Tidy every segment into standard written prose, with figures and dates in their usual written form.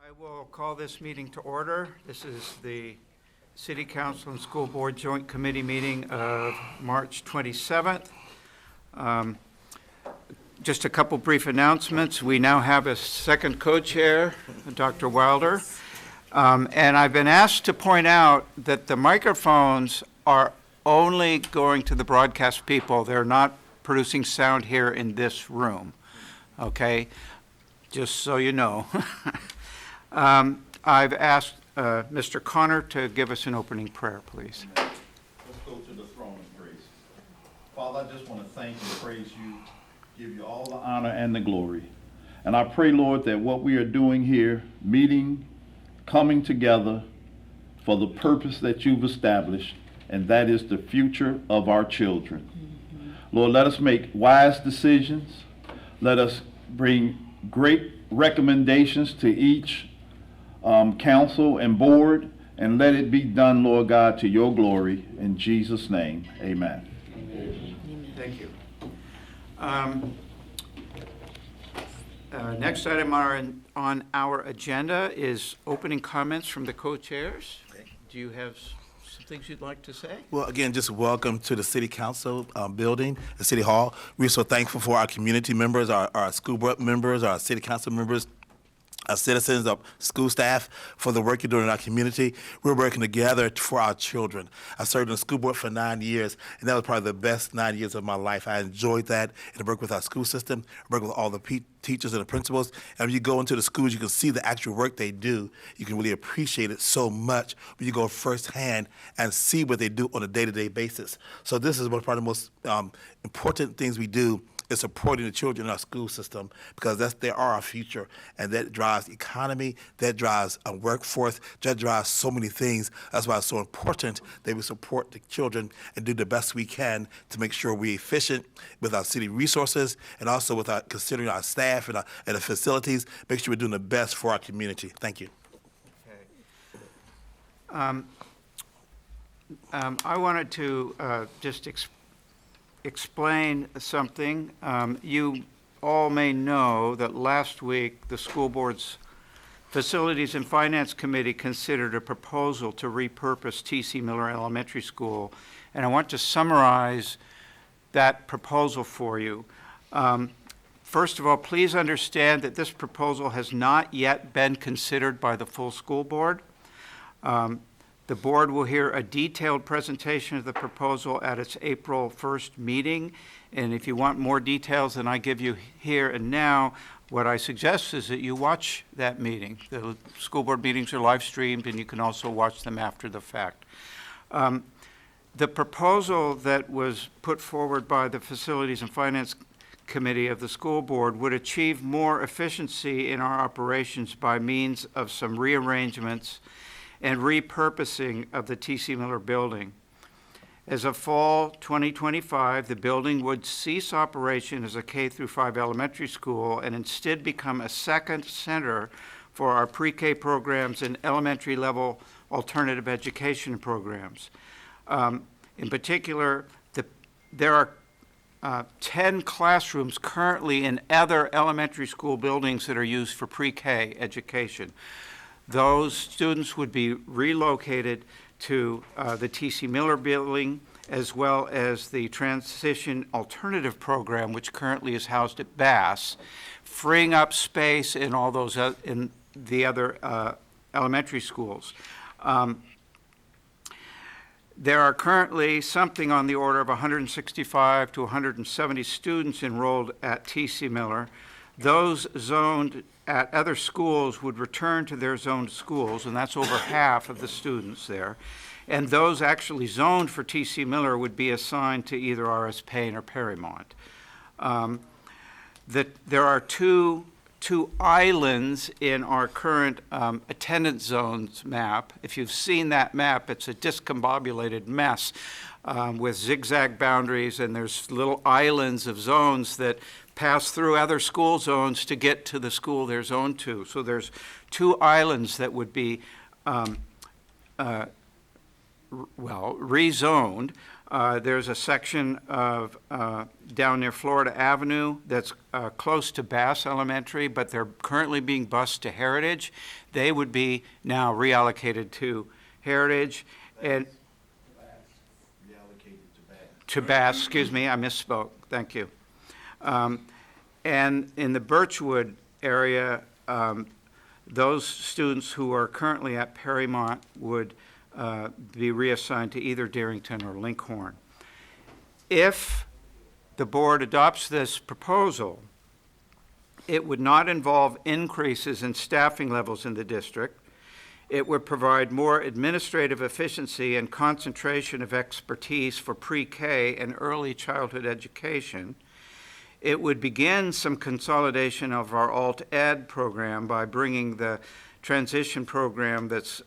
I will call this meeting to order. This is the City Council and School Board Joint Committee meeting of March 27th. Just a couple brief announcements. We now have a second co-chair, Dr. Wilder. And I've been asked to point out that the microphones are only going to the broadcast people. They're not producing sound here in this room, okay? Just so you know. I've asked Mr. Connor to give us an opening prayer, please. Let's go to the throne of grace. Father, I just want to thank and praise you, give you all the honor and the glory. And I pray, Lord, that what we are doing here, meeting, coming together for the purpose that you've established, and that is the future of our children. Lord, let us make wise decisions. Let us bring great recommendations to each council and board, and let it be done, Lord God, to your glory. In Jesus' name, amen. Thank you. Next item on our agenda is opening comments from the co-chairs. Do you have some things you'd like to say? Well, again, just welcome to the City Council building, the City Hall. We're so thankful for our community members, our school board members, our City Council members, our citizens, our school staff, for the work you're doing in our community. We're working together for our children. I served in the school board for 9 years, and that was probably the best 9 years of my life. I enjoyed that, and I work with our school system, I work with all the teachers and the principals. And when you go into the schools, you can see the actual work they do. You can really appreciate it so much when you go firsthand and see what they do on a day-to-day basis. So this is one part of the most important things we do, is supporting the children in our school system, because they are our future, and that drives economy, that drives a workforce, that drives so many things. That's why it's so important that we support the children and do the best we can to make sure we're efficient with our city resources, and also with considering our staff and the facilities, make sure we're doing the best for our community. Thank you. Okay. I wanted to just explain something. You all may know that last week the school board's Facilities and Finance Committee considered a proposal to repurpose T.C. Miller Elementary School, and I want to summarize that proposal for you. First of all, please understand that this proposal has not yet been considered by the full school board. The board will hear a detailed presentation of the proposal at its April 1st meeting. And if you want more details than I give you here and now, what I suggest is that you watch that meeting. The school board meetings are live streamed, and you can also watch them after the fact. The proposal that was put forward by the Facilities and Finance Committee of the school board would achieve more efficiency in our operations by means of some rearrangements and repurposing of the T.C. Miller building. As of fall 2025, the building would cease operation as a K-5 elementary school and instead become a second center for our pre-K programs and elementary level alternative education programs. In particular, there are 10 classrooms currently in other elementary school buildings that are used for pre-K education. Those students would be relocated to the T.C. Miller building, as well as the Transition Alternative Program, which currently is housed at Bass, freeing up space in all those in the other elementary schools. There are currently something on the order of 165 to 170 students enrolled at T.C. Miller. Those zoned at other schools would return to their zoned schools, and that's over half of the students there. And those actually zoned for T.C. Miller would be assigned to either R.S. Payne or Perrymont. There are two islands in our current attendance zones map. If you've seen that map, it's a discombobulated mess with zigzag boundaries, and there's little islands of zones that pass through other school zones to get to the school they're zoned to. So there's two islands that would be rezoned. There's a section of, down near Florida Avenue that's close to Bass Elementary, but they're currently being bused to Heritage. They would be now reallocated to Heritage and to Bass, excuse me, I misspoke. Thank you. And in the Birchwood area, those students who are currently at Perrymont would be reassigned to either Darrington or Linkhorn. If the board adopts this proposal, it would not involve increases in staffing levels in the district. It would provide more administrative efficiency and concentration of expertise for pre-K and early childhood education. It would begin some consolidation of our alt-ed program by bringing the transition program that's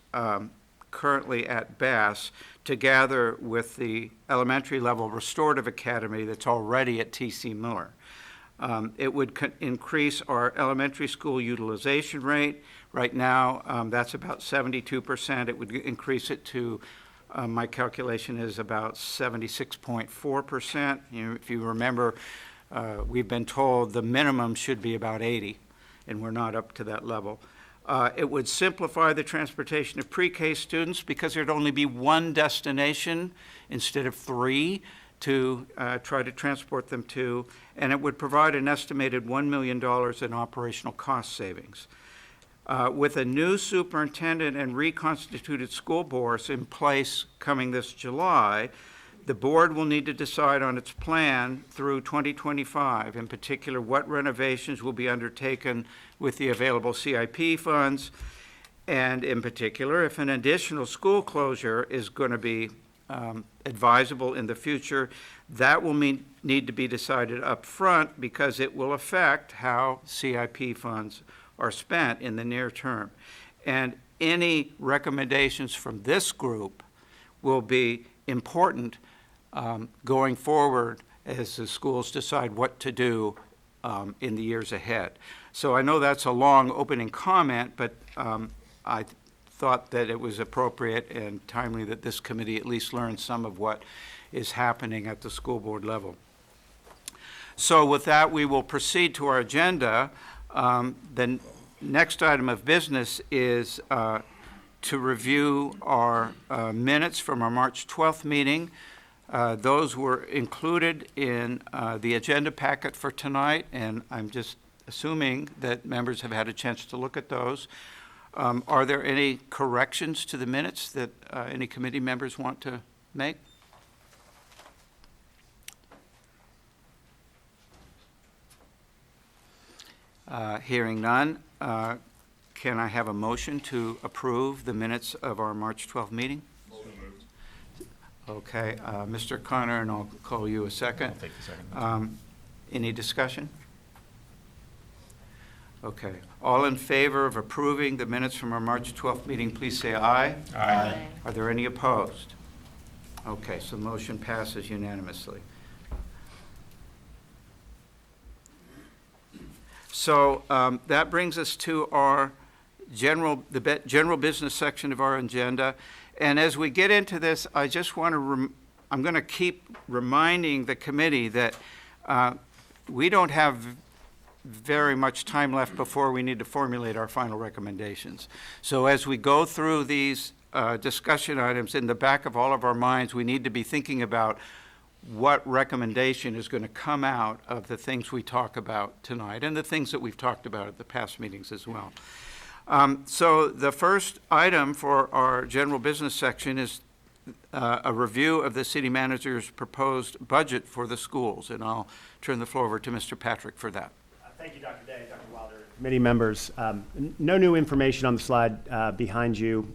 currently at Bass together with the elementary level restorative academy that's already at T.C. Miller. It would increase our elementary school utilization rate. Right now, that's about 72%. It would increase it to, my calculation is about 76.4%. If you remember, we've been told the minimum should be about 80, and we're not up to that level. It would simplify the transportation of pre-K students because there'd only be one destination instead of three to try to transport them to, and it would provide an estimated $1 million in operational cost savings. With a new superintendent and reconstituted school boards in place coming this July, the board will need to decide on its plan through 2025, in particular what renovations will be undertaken with the available CIP funds, and in particular if an additional school closure is going to be advisable in the future. That will need to be decided up front because it will affect how CIP funds are spent in the near term. And any recommendations from this group will be important going forward as the schools decide what to do in the years ahead. So I know that's a long opening comment, but I thought that it was appropriate and timely that this committee at least learn some of what is happening at the school board level. So with that, we will proceed to our agenda. The next item of business is to review our minutes from our March 12th meeting. Those were included in the agenda packet for tonight, and I'm just assuming that members have had a chance to look at those. Are there any corrections to the minutes that any committee members want to make? Hearing none, can I have a motion to approve the minutes of our March 12th meeting? Okay, Mr. Connor, and I'll call you a second. I'll take the second. Any discussion? Okay. All in favor of approving the minutes from our March 12th meeting, please say aye. Aye. Are there any opposed? Okay, so the motion passes unanimously. So that brings us to our general business section of our agenda. And as we get into this, I just want to, I'm going to keep reminding the committee that we don't have very much time left before we need to formulate our final recommendations. So as we go through these discussion items, in the back of all of our minds, we need to be thinking about what recommendation is going to come out of the things we talk about tonight and the things that we've talked about at the past meetings as well. So the first item for our general business section is a review of the city manager's proposed budget for the schools, and I'll turn the floor over to Mr. Patrick for that. Thank you, Dr. Day, Dr. Wilder. Committee members, no new information on the slide behind you,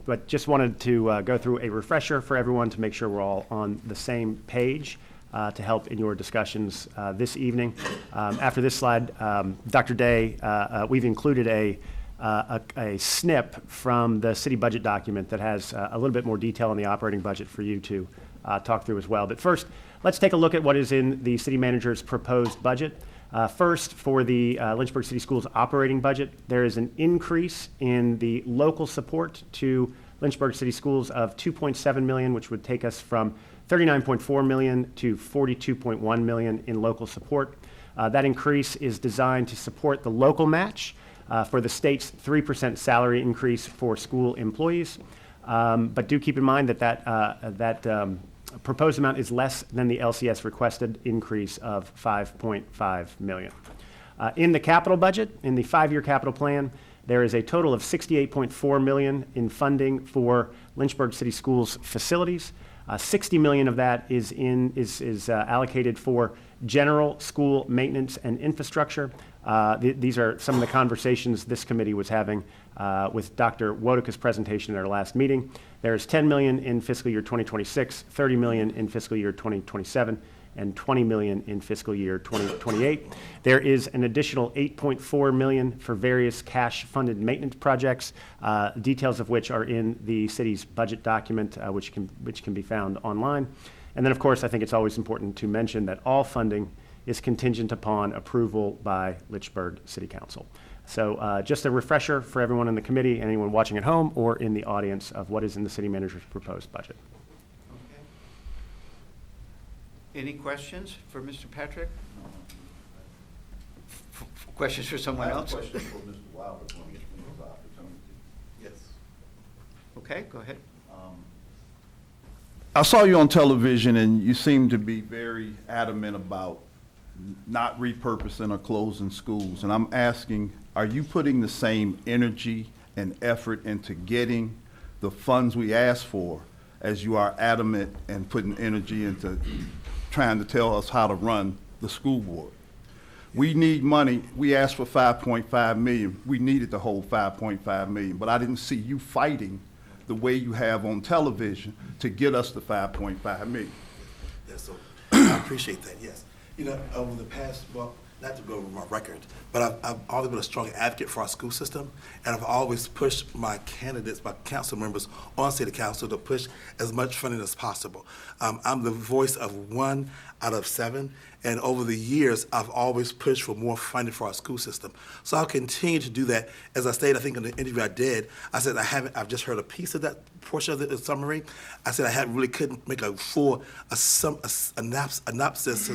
but just wanted to go through a refresher for everyone to make sure we're all on the same page to help in your discussions this evening. After this slide, Dr. Day, we've included a snip from the city budget document that has a little bit more detail on the operating budget for you to talk through as well. But first, let's take a look at what is in the city manager's proposed budget. First, for the Lynchburg City Schools operating budget, there is an increase in the local support to Lynchburg City Schools of $2.7 million, which would take us from $39.4 million to $42.1 million in local support. That increase is designed to support the local match for the state's 3% salary increase for school employees. But do keep in mind that that proposed amount is less than the LCS requested increase of $5.5 million. In the capital budget, in the 5-year capital plan, there is a total of $68.4 million in funding for Lynchburg City Schools facilities. $60 million of that is allocated for general school maintenance and infrastructure. These are some of the conversations this committee was having with Dr. Wodika's presentation at our last meeting. There's $10 million in fiscal year 2026, $30 million in fiscal year 2027, and $20 million in fiscal year 2028. There is an additional $8.4 million for various cash-funded maintenance projects, details of which are in the city's budget document, which can be found online. And then, of course, I think it's always important to mention that all funding is contingent upon approval by Lynchburg City Council. So just a refresher for everyone in the committee, anyone watching at home or in the audience, of what is in the city manager's proposed budget. Any questions for Mr. Patrick? Questions for someone else? I have a question for Mr. Wilder when he has the opportunity. Yes. Okay, go ahead. I saw you on television and you seem to be very adamant about not repurposing or closing schools. And I'm asking, are you putting the same energy and effort into getting the funds we asked for as you are adamant and putting energy into trying to tell us how to run the school board? We need money. We asked for 5.5 million. We needed the whole 5.5 million, but I didn't see you fighting the way you have on television to get us the 5.5 million. Yes, so I appreciate that, yes. You know, over the past, well, not to go over my record, but I've always been a strong advocate for our school system, and I've always pushed my candidates, my council members on city council to push as much funding as possible. I'm the voice of 1 out of 7, and over the years, I've always pushed for more funding for our school system. So I'll continue to do that. As I stated, I think in the interview I did, I said I've just heard a piece of that portion of the summary. I said I really couldn't make a full synopsis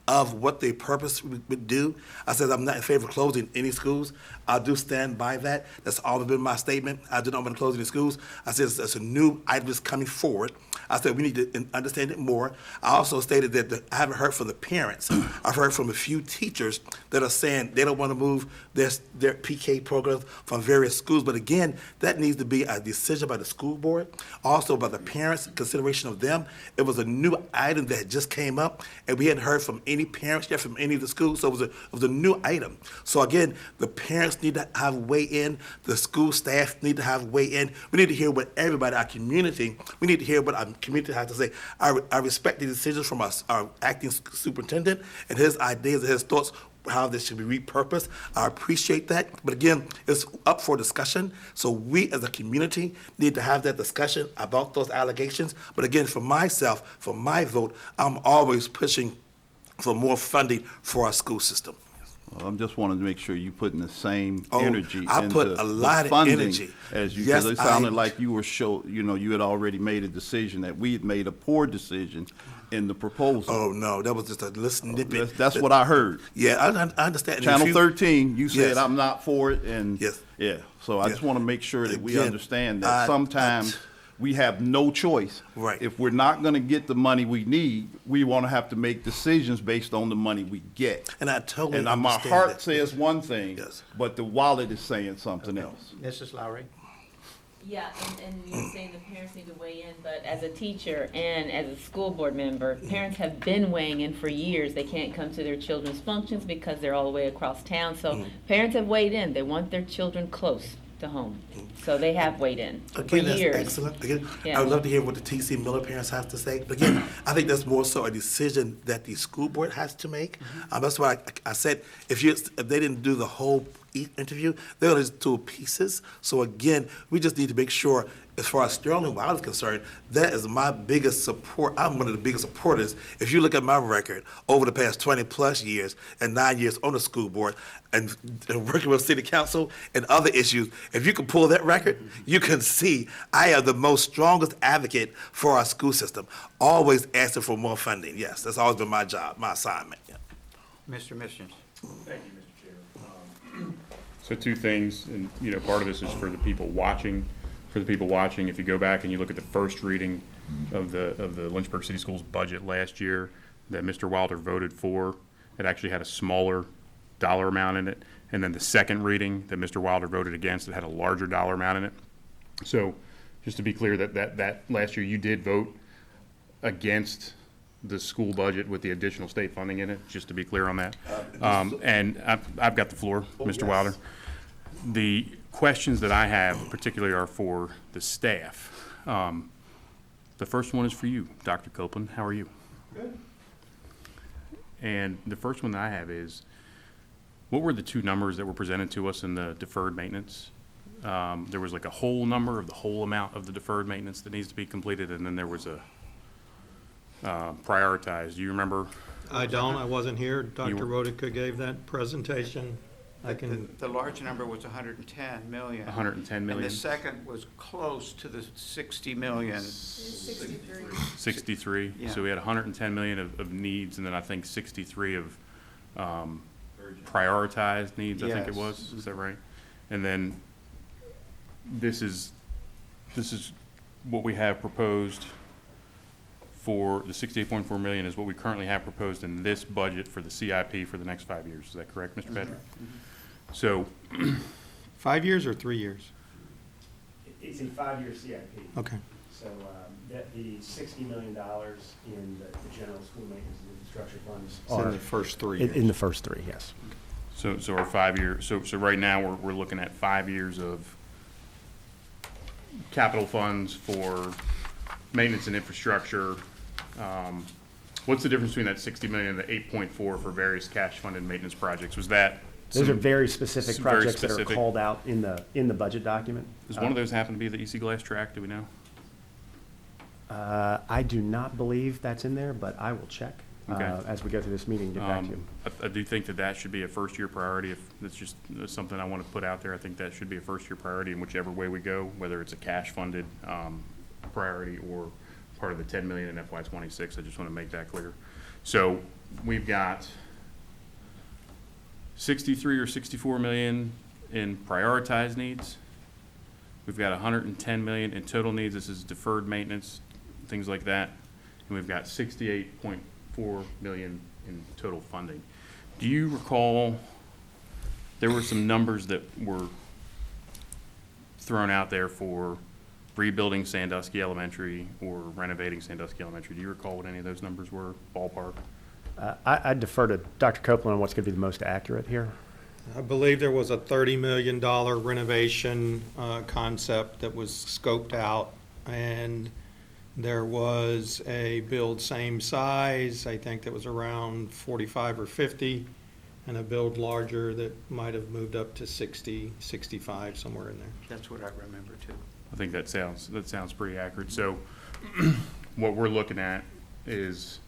of what the purpose would do. I said I'm not in favor of closing any schools. I do stand by that. That's always been my statement. I do not want to close any schools. I said it's a new item that's coming forward. I said we need to understand it more. I also stated that I haven't heard from the parents. I've heard from a few teachers that are saying they don't want to move their PK programs from various schools. But again, that needs to be a decision by the school board, also by the parents, consideration of them. It was a new item that just came up, and we hadn't heard from any parents yet from any of the schools, so it was a new item. So again, the parents need to have weigh in, the school staff need to have weigh in. We need to hear what everybody, our community, we need to hear what our community has to say. I respect the decisions from our acting superintendent and his ideas and his thoughts how this should be repurposed. I appreciate that. But again, it's up for discussion. So we as a community need to have that discussion about those allegations. But again, for myself, for my vote, I'm always pushing for more funding for our school system. Well, I'm just wanting to make sure you put in the same Oh, energy I into put a lot the of funding energy. as you, Yes, because it sounded I- like you were you had already made a decision that we had made a poor decision in the proposal. Oh, no, that was just a little snippet. That's what I heard. Yeah, I understand. And if Channel you- 13, you said Yes. I'm not for it, and Yes. yeah. So I Yeah. just want to make sure that we Again, understand that I- sometimes we have no choice. Right. If we're not going to get the money we need, we want to have to make decisions based on the money we get. And I totally And my understand heart that. says one thing, Yes. but the wallet is saying something else. Mrs. Lowry? Yeah, and you're saying the parents need to weigh in, but as a teacher and as a school board member, parents have been weighing in for years. They can't come to their children's functions because they're all the way across town. So parents have weighed in. They want their children close to home. So they have weighed in for Again, that's years. excellent. Again, Yeah. I would love to hear what the TC Miller parents have to say. But again, I think that's more so a decision that the school board has to make. That's why I said if they didn't do the whole each interview. They're only two pieces. So again, we just need to make sure, as far as Sterling Wild is concerned, that is my biggest support. I'm one of the biggest supporters. If you look at my record over the past 20 plus years and 9 years on the school board and working with city council and other issues, if you can pull that record, you can see I am the most strongest advocate for our school system. Always asking for more funding. Yes, that's always been my job, my assignment. Yeah. Mr. Missions. Thank you, Mr. Chair. So two things, and, you know, part of this is for the people watching. For the people watching, if you go back and you look at the first reading of the Lynchburg City Schools budget last year that Mr. Wilder voted for, it actually had a smaller dollar amount in it. And then the second reading that Mr. Wilder voted against, it had a larger dollar amount in it. So just to be clear, that last year you did vote against the school budget with the additional state funding in it, just to be clear on that. And I've got the floor, Mr. Wilder. The questions that I have particularly are for the staff. The first one is for you, Dr. Copeland. How are you? Good. And the first one that I have is, what were the two numbers that were presented to us in the deferred maintenance? There was like a whole number of the whole amount of the deferred maintenance that needs to be completed, and then there was a prioritized. Do you remember? I don't, I wasn't here. You Dr. were- Rodica gave that prepresentation. I can, The large number was 110 million. 110 And million? the second was close to the 60 million. 63. Yeah. So we had 110 million of needs, and then I think 63 of prioritized needs, I think it Yes. was. Is that right? And then this is what we have proposed for the 68.4 million is what we currently have proposed in this budget for the CIP for the next 5 years. Is that correct, Mr. Patrick? So 5 years or 3 years? It's a 5-year CIP. Okay. So that the $60 million in the general school maintenance and infrastructure funds It's in are the first 3 in years. the first three, yes. So our 5 year, so right now, we're looking at 5 years of capital funds for maintenance and infrastructure. What's the difference between that 60 million and the 8.4 for various cash funded maintenance projects? Was that? Those are some- very specific some very projects that are specific- called out in the budget document. Does one of those happen to be the EC Glass track? Do we know? I do not believe that's in there, but I will check Okay. as we go through this meeting and get back to you. I do think that should be a first year priority. If that's just something I want to put out there, I think that should be a first year priority in whichever way we go, whether it's a cash funded priority or part of the 10 million in FY '26. I just want to make that clear. So we've got 63 or 64 million in prioritized needs. We've got 110 million in total needs. This is deferred maintenance, things like that. And we've got 68.4 million in total funding. Do you recall, there were some numbers that were thrown out there for rebuilding Sandusky Elementary or renovating Sandusky Elementary? Do you recall what any of those numbers were, ballpark? I defer to Dr. Copeland on what's going to be the most accurate here. I believe there was a $30 million renovation concept that was scoped out, and there was a build same size, I think that was around 45 or 50, and a build larger that might have moved up to 60, 65, somewhere in there. That's what I remember too. I think that sounds pretty accurate. So what we're looking at is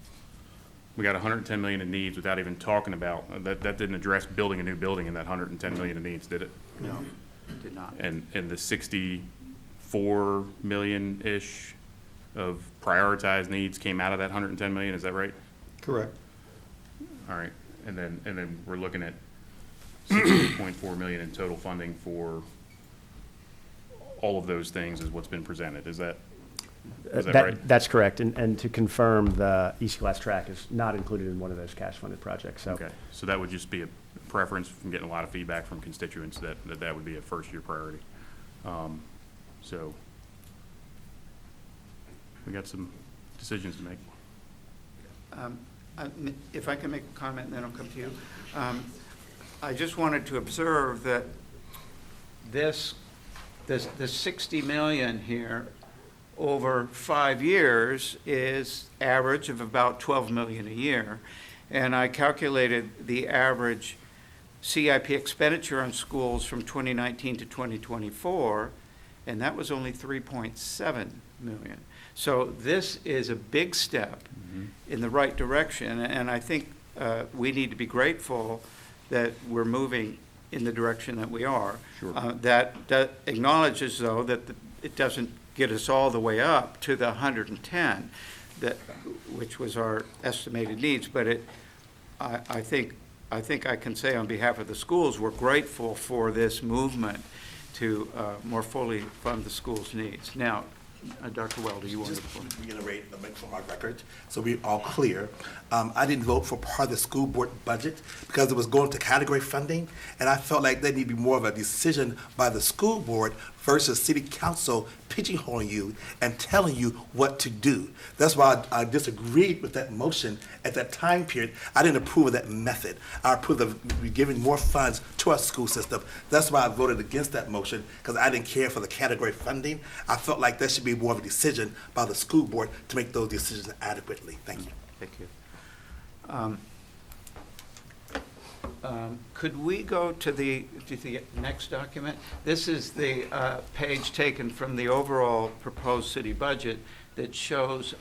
we got 110 million in needs without even talking about, that didn't address building a new building in that 110 million in needs, did it? No, did not. And the 64 million-ish of prioritized needs came out of that 110 million, is that right? Correct. All right, and then we're looking at 68.4 million in total funding for all of those things is what's been presented, is that right? That's correct. And to confirm, the East Glass track is not included in one of those cash-funded projects. So Okay, so that would just be a preference from getting a lot of feedback from constituents that would be a first-year priority. So we got some decisions to make. If I can make a comment, and then I'll come to you. I just wanted to observe that the 60 million here over 5 years is average of about 12 million a year. And I calculated the average CIP expenditure on schools from 2019 to 2024, and that was only 3.7 million. So this is a big step in the right direction, and I think we need to be grateful that we're moving in the direction that we are. Sure. That acknowledges, though, that it doesn't get us all the way up to the 110, which was our estimated needs, but I think I can say on behalf of the schools, we're grateful for this movement to more fully fund the school's needs. Now, Dr. Welder, you wanted to Just point? to reiterate, make for my record, so we're all clear. I didn't vote for part of the school board budget because it was going to category funding, and I felt like there needed to be more of a decision by the school board versus city council pigeonholing you and telling you what to do. That's why I disagreed with that motion at that time period. I didn't approve of that method. I approved of giving more funds to our school system. That's why I voted against that motion, because I didn't care for the category funding. I felt like there should be more of a decision by the school board to make those decisions adequately. Thank you. Thank you. Could we go to the next document? This is the page taken from the overall proposed city budget that shows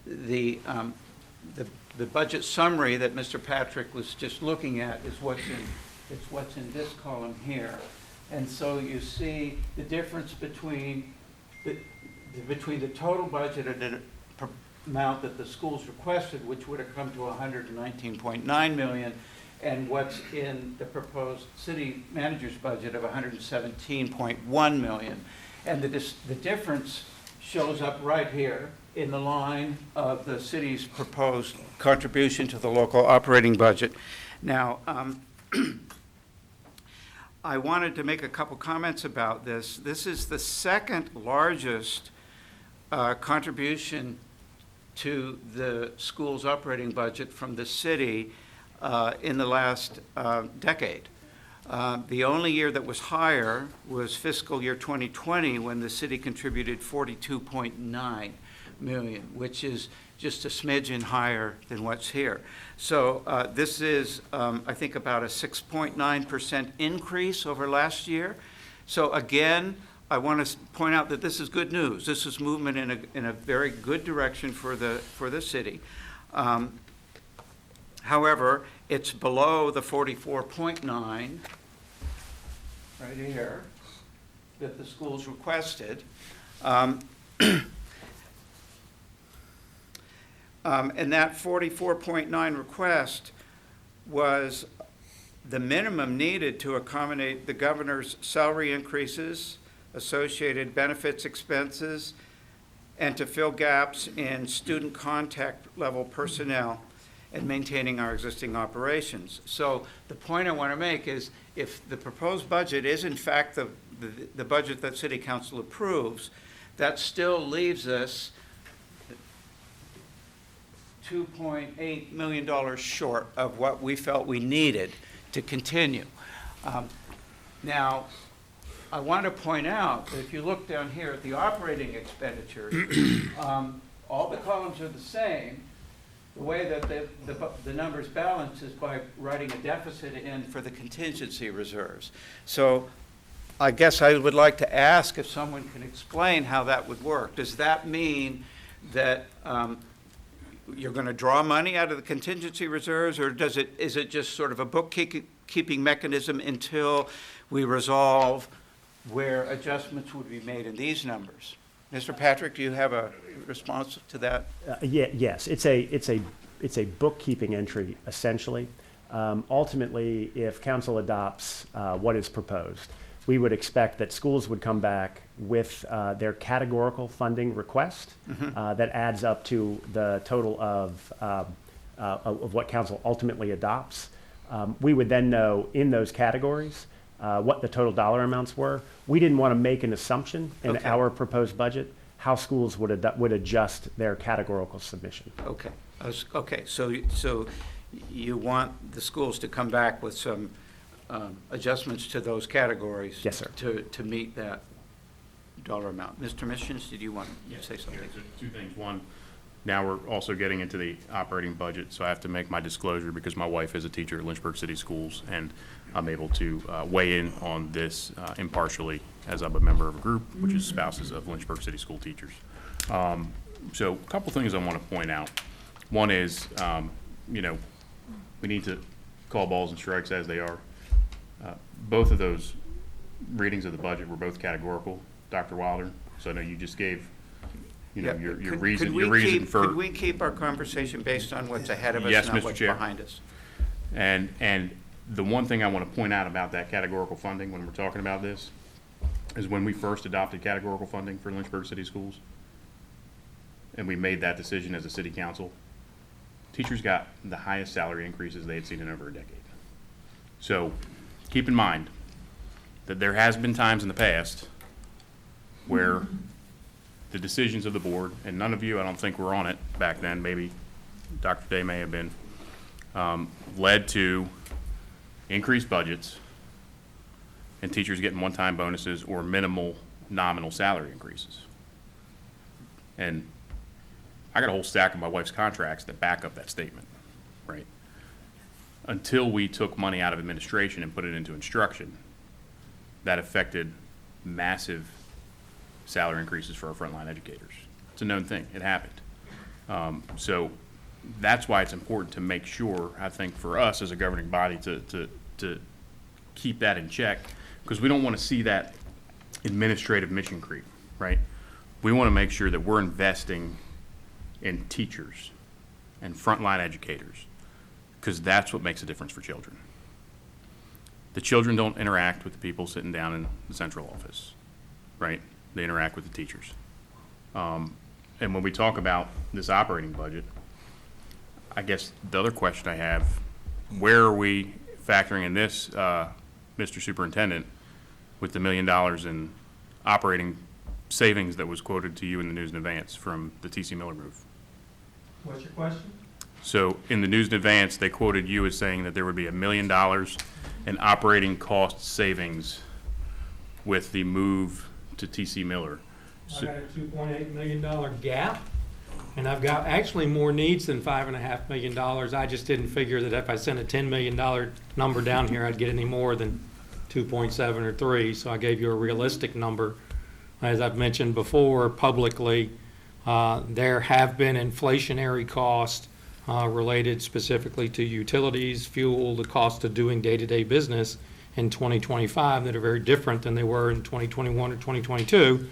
the budget summary that Mr. Patrick was just looking at is what's in this column here. And so you see the difference between the total budget and the amount that the schools requested, which would have come to 119.9 million, and what's in the proposed city manager's budget of 117.1 million. And the difference shows up right here in the line of the city's proposed contribution to the local operating budget. Now, I wanted to make a couple comments about this. This is the second largest contribution to the school's operating budget from the city in the last decade. The only year that was higher was fiscal year 2020, when the city contributed 42.9 million, which is just a smidgen higher than what's here. So this is, I think, about a 6.9% increase over last year. So again, I want to point out that this is good news. This is movement in a very good direction for the city. However, it's below the 44.9 right here that the schools requested. And that 44.9 request was the minimum needed to accommodate the governor's salary increases, associated benefits expenses, and to fill gaps in student contact level personnel and maintaining our existing operations. So the point I want to make is, if the proposed budget is in fact the budget that City Council approves, that still leaves us $2.8 million short of what we felt we needed to continue. Now, I want to point out that if you look down here at the operating expenditures, all the columns are the same. The way that the numbers balance is by writing a deficit in for the contingency reserves. So I guess I would like to ask if someone can explain how that would work. Does that mean that you're going to draw money out of the contingency reserves, or is it just sort of a bookkeeping mechanism until we resolve where adjustments would be made in these numbers? Mr. Patrick, do you have a response to that? Yes, it's a bookkeeping entry, essentially. Ultimately, if council adopts what is proposed, we would expect that schools would come back with their categorical funding request that adds up to the total of what council ultimately adopts. We would then know in those categories what the total dollar amounts were. We didn't want to make an assumption in Okay. our proposed budget how schools would adjust their categorical submission. Okay. Okay, so you want the schools to come back with some adjustments to those categories? Yes, sir. To meet that dollar amount. Mr. Missions, did you want to say something? So two things. One, Now we're also getting into the operating budget, so I have to make my disclosure because my wife is a teacher at Lynchburg City Schools, and I'm able to weigh in on this impartially as I'm a member of a group, which is spouses of Lynchburg City School teachers. So a couple things I want to point out. One is, we need to call balls and strikes as they are. Both of those readings of the budget were both categorical, Dr. Wilder. So I know you just gave, Yeah, your could- reason, could we your reason keep- for. Could we keep our conversation based on what's ahead of us, Yes, not Mr. what's Chair. behind us? And the one thing I want to point out about that categorical funding when we're talking about this is when we first adopted categorical funding for Lynchburg City Schools, and we made that decision as a city council, teachers got the highest salary increases they had seen in over a decade. So keep in mind that there has been times in the past where the decisions of the board, and none of you, I don't think, were on it back then, maybe Dr. Day may have been, led to increased budgets and teachers getting one-time bonuses or minimal nominal salary increases. And I got a whole stack of my wife's contracts that back up that statement, right? Until we took money out of administration and put it into instruction, that affected massive salary increases for our frontline educators. It's a known thing. It happened. So that's why it's important to make sure, I think, for us as a governing body to keep that in check, because we don't want to see that administrative mission creep, right? We want to make sure that we're investing in teachers and frontline educators, because that's what makes a difference for children. The children don't interact with the people sitting down in the central office, right? They interact with the teachers. And when we talk about this operating budget, I guess the other question I have, where are we factoring in this, Mr. Superintendent, with the $1 million in operating savings that was quoted to you in the News and Advance from the T.C. Miller move? What's your question? So in the News and Advance, they quoted you as saying that there would be $1 million in operating cost savings with the move to T.C. Miller. I got a $2.8 million gap, and I've got actually more needs than $5.5 million. I just didn't figure that if I sent a $10 million number down here, I'd get any more than 2.7 or 3, so I gave you a realistic number. As I've mentioned before publicly, there have been inflationary costs related specifically to utilities, fuel, the cost of doing day-to-day business in 2025 that are very different than they were in 2021 or 2022.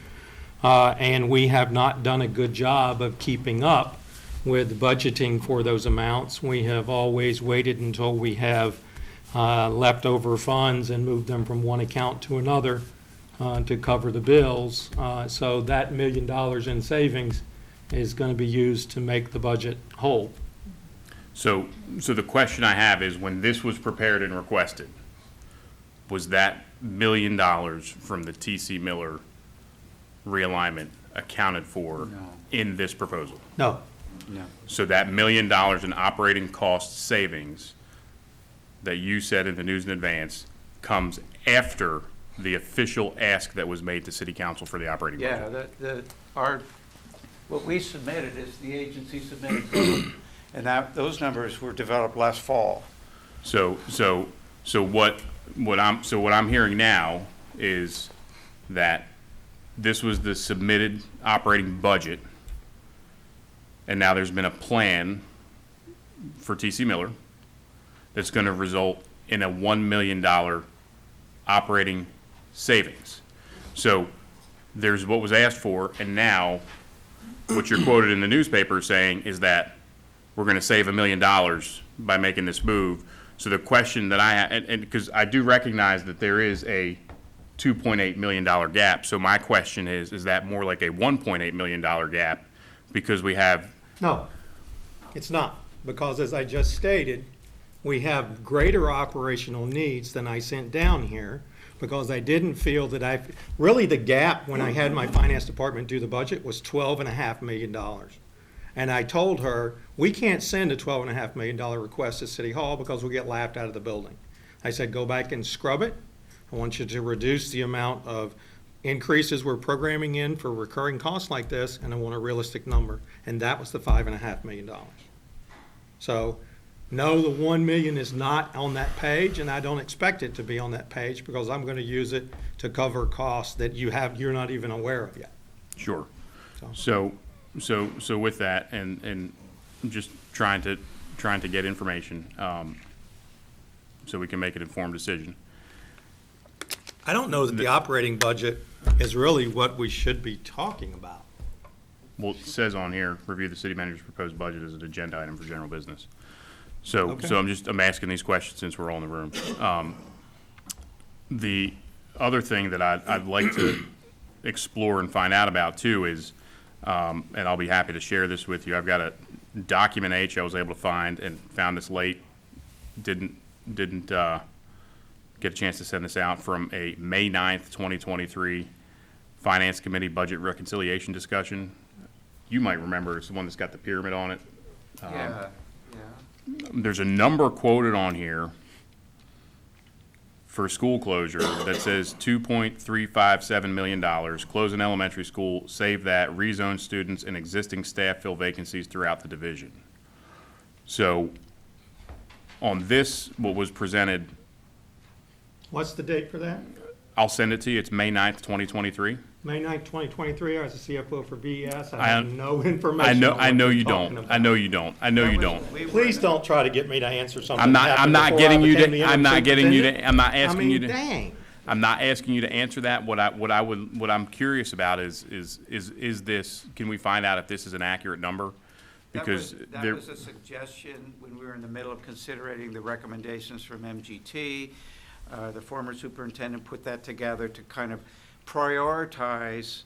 And we have not done a good job of keeping up with budgeting for those amounts. We have always waited until we have leftover funds and moved them from one account to another to cover the bills. So that $1 million in savings is going to be used to make the budget whole. So the question I have is, when this was prepared and requested, was that $1 million from the T.C. Miller realignment accounted for No. in this proposal? No, No. So that $1 million in operating cost savings that you said in the News and Advance comes after the official ask that was made to City Council for the operating budget? Yeah, what we submitted is the agency submitted, and those numbers were developed last fall. So what I'm hearing now is that this was the submitted operating budget, and now there's been a plan for T.C. Miller that's going to result in a $1 million operating savings. So there's what was asked for, and now what you're quoted in the newspaper saying is that we're going to save $1 million by making this move. So the question that I have, and because I do recognize that there is a $2.8 million gap, so my question is that more like a $1.8 million gap because we have, no, it's not. Because as I just stated, we have greater operational needs than I sent down here, because I didn't feel that really the gap when I had my finance department do the budget was $12.5 million. And I told her, we can't send a $12.5 million request to City Hall because we'll get laughed out of the building. I said, go back and scrub it. I want you to reduce the amount of increases we're programming in for recurring costs like this, and I want a realistic number, and that was the $5.5 million. So, no, the 1 million is not on that page, and I don't expect it to be on that page, because I'm gonna use it to cover costs that you're not even aware of yet. Sure. So with that, and just trying to get information, so we can make an informed decision. I don't know that the operating budget is really what we should be talking about. Well, it says on here, review the city manager's proposed budget as an agenda item for general business. So Okay. I'm asking these questions since we're all in the room. The other thing that I'd like to explore and find out about too is, and I'll be happy to share this with you, I've got a document H I was able to find and found this late, didn't get a chance to send this out, from a May 9th, 2023 Finance Committee Budget Reconciliation Discussion. You might remember, it's the one that's got the pyramid on it. Yeah. There's a number quoted on here for school closure that says $2.357 million, close an elementary school, save that, rezone students and existing staff, fill vacancies throughout the division. So on this, what was presented, What's the date for that? I'll send it to you, it's May 9th, 2023. May 9th, 2023, I was the CFO for BES. I- I have no information. I on know what you you're talking don't, about. I know you don't, I know you don't. Please don't try to get me to answer something. I'm that not happened before I getting you became the to, I'm interim not getting you to, superintendent. I'm not I asking you mean, to. dang. I'm not asking you to answer that. What I'm curious about is this, can we find out if this is an accurate number? Because That there, was a suggestion when we were in the middle of considering the recommendations from MGT. The former superintendent put that together to kind of prioritize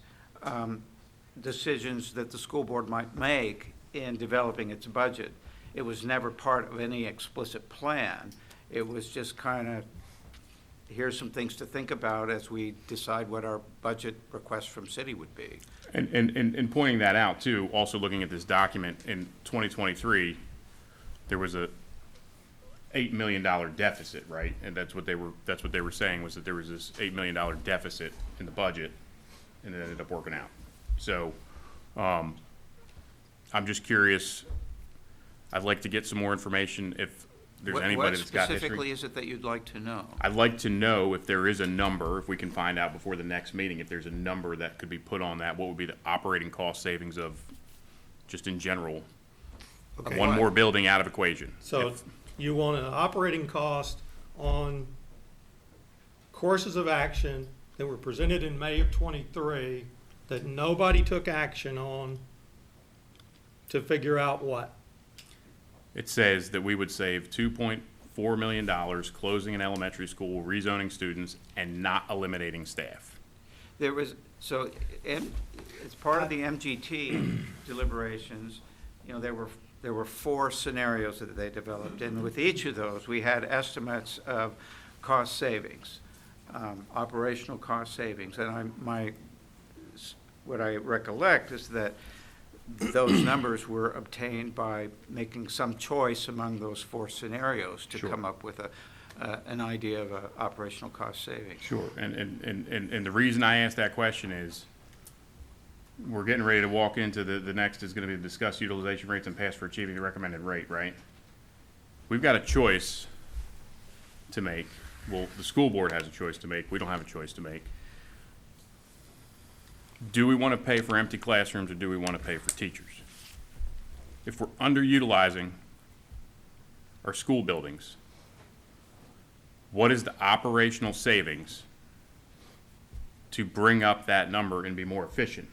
decisions that the school board might make in developing its budget. It was never part of any explicit plan. It was just kind of, here's some things to think about as we decide what our budget request from city would be. and pointing that out too, also looking at this document in 2023, there was a $8 million deficit, right? And that's what they were saying, was that there was this $8 million deficit in the budget, and it ended up working out. So, I'm just curious, I'd like to get some more information if there's anybody that's got What specifically history. is it that you'd like to know? I'd like to know if there is a number, if we can find out before the next meeting, if there's a number that could be put on that, what would be the operating cost savings of, just in general, Okay. one more building out of equation? So If- you want an operating cost on courses of action that were presented in May of '23 that nobody took action on to figure out what? It says that we would save $2.4 million closing an elementary school, rezoning students, and not eliminating staff. There was, so, as part of the MGT deliberations, you know, there were 4 scenarios that they developed, and with each of those, we had estimates of cost savings, operational cost savings, and what I recollect is that those numbers were obtained by making some choice among those 4 scenarios to Sure. come up with an idea of operational cost savings. Sure. And the reason I asked that question is, we're getting ready to walk into the next is gonna be to discuss utilization rates and pass for achieving the recommended rate, right? We've got a choice to make. Well, the school board has a choice to make. We don't have a choice to make. Do we wanna pay for empty classrooms, or do we wanna pay for teachers? If we're underutilizing our school buildings, what is the operational savings to bring up that number and be more efficient,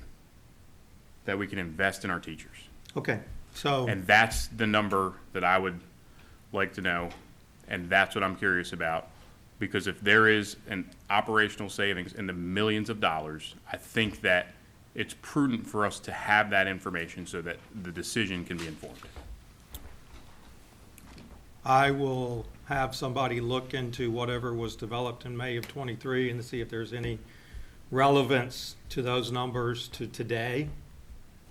that we can invest in our teachers? Okay, so. And that's the number that I would like to know, and that's what I'm curious about. Because if there is an operational savings in the millions of dollars, I think that it's prudent for us to have that information so that the decision can be informed. I will have somebody look into whatever was developed in May of '23 and to see if there's any relevance to those numbers to today.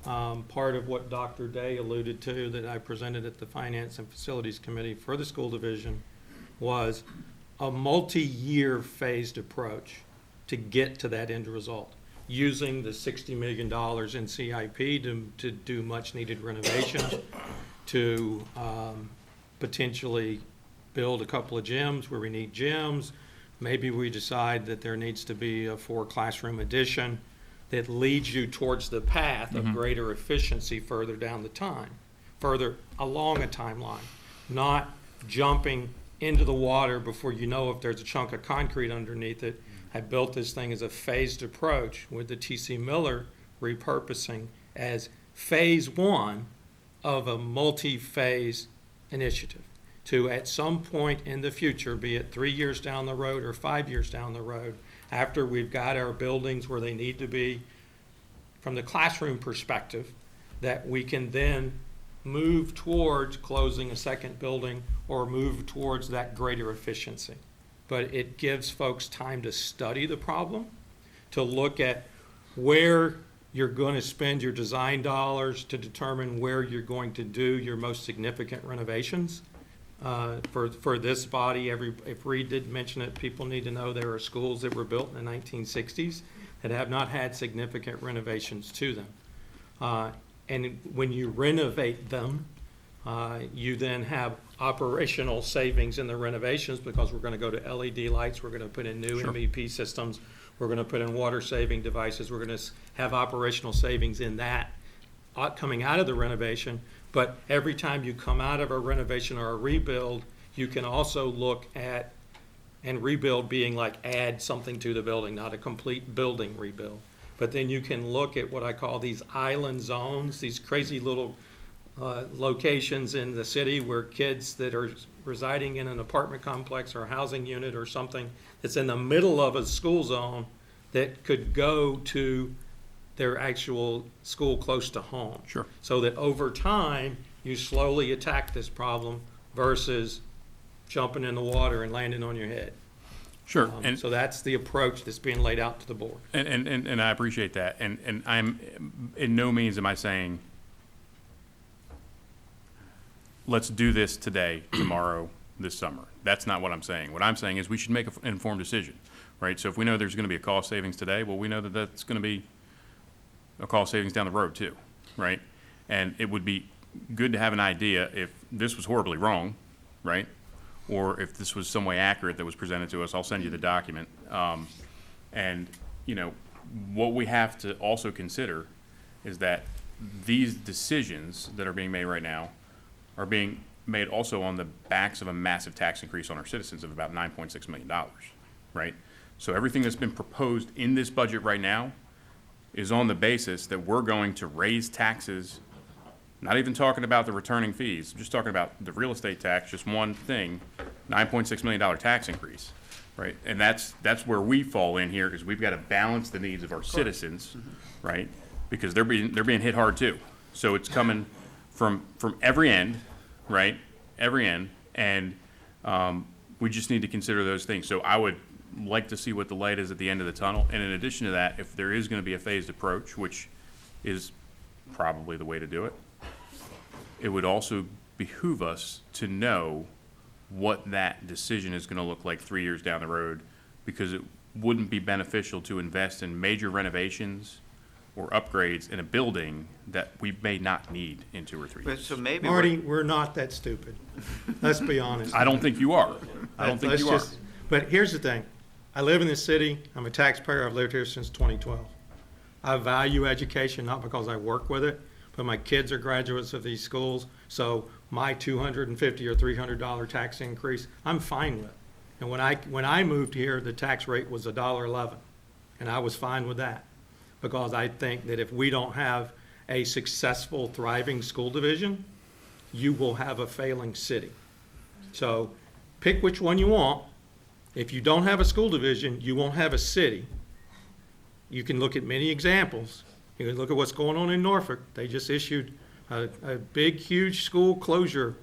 Part of what Dr. Day alluded to that I presented at the Finance and Facilities Committee for the school division was a multi-year phased approach to get to that end result, using the $60 million in CIP to do much-needed renovations, to potentially build a couple of gyms where we need gyms. Maybe we decide that there needs to be a 4-classroom addition that leads you towards the path of greater efficiency further down the time, further along a timeline, not jumping into the water before you know if there's a chunk of concrete underneath it. I built this thing as a phased approach with the T.C. Miller repurposing as phase 1 of a multi-phase initiative to, at some point in the future, be it 3 years down the road or 5 years down the road, after we've got our buildings where they need to be from the classroom perspective, that we can then move towards closing a second building or move towards that greater efficiency. But it gives folks time to study the problem, to look at where you're going to spend your design dollars, to determine where you're going to do your most significant renovations. For this body, if Reed did mention it, people need to know there are schools that were built in the 1960s that have not had significant renovations to them. And when you renovate them, you then have operational savings in the renovations, because we're going to go to LED lights, we're going to put in new MEP systems, we're going to put in water saving devices, we're going to have operational savings in that coming out of the renovation. But every time you come out of a renovation or a rebuild, you can also look at, and rebuild being like add something to the building, not a complete building rebuild. But then you can look at what I call these island zones, these crazy little locations in the city where kids that are residing in an apartment complex or a housing unit or something that's in the middle of a school zone that could go to their actual school close to home. Sure. So that over time, you slowly attack this problem versus jumping in the water and landing on your head. Sure. And So that's the approach that's being laid out to the board. And I appreciate that. And I'm, in no means am I saying, let's do this today, tomorrow, this summer. That's not what I'm saying. What I'm saying is we should make an informed decision, right? So if we know there's going to be a cost savings today, well, we know that that's going to be a cost savings down the road too, right? And it would be good to have an idea if this was horribly wrong, right? Or if this was some way accurate that was presented to us. I'll send you the document. And, you know, what we have to also consider is that these decisions that are being made right now are being made also on the backs of a massive tax increase on our citizens of about $9.6 million, right? So everything that's been proposed in this budget right now is on the basis that we're going to raise taxes, not even talking about the returning fees, just talking about the real estate tax, just one thing, $9.6 million tax increase, right? And that's where we fall in here, is we've got to balance the needs of our citizens, right? Because they're being hit hard too. So it's coming from every end, right? Every end, and we just need to consider those things. So I would like to see what the light is at the end of the tunnel. And in addition to that, if there is going to be a phased approach, which is probably the way to do it, it would also behoove us to know what that decision is going to look like 3 years down the road, because it wouldn't be beneficial to invest in major renovations or upgrades in a building that we may not need in 2 or 3 But years. so maybe Marty, we're not that stupid. Let's be honest. I don't think you are. I don't think Let's you are. just- But here's the thing. I live in this city. I'm a taxpayer. I've lived here since 2012. I value education, not because I work with it, but my kids are graduates of these schools. So my $250 or $300 tax increase, I'm fine with. And when I moved here, the tax rate was $1.11, and I was fine with that, because I think that if we don't have a successful, thriving school division, you will have a failing city. So pick which one you want. If you don't have a school division, you won't have a city. You can look at many examples. You can look at what's going on in Norfolk. They just issued a big, huge school closure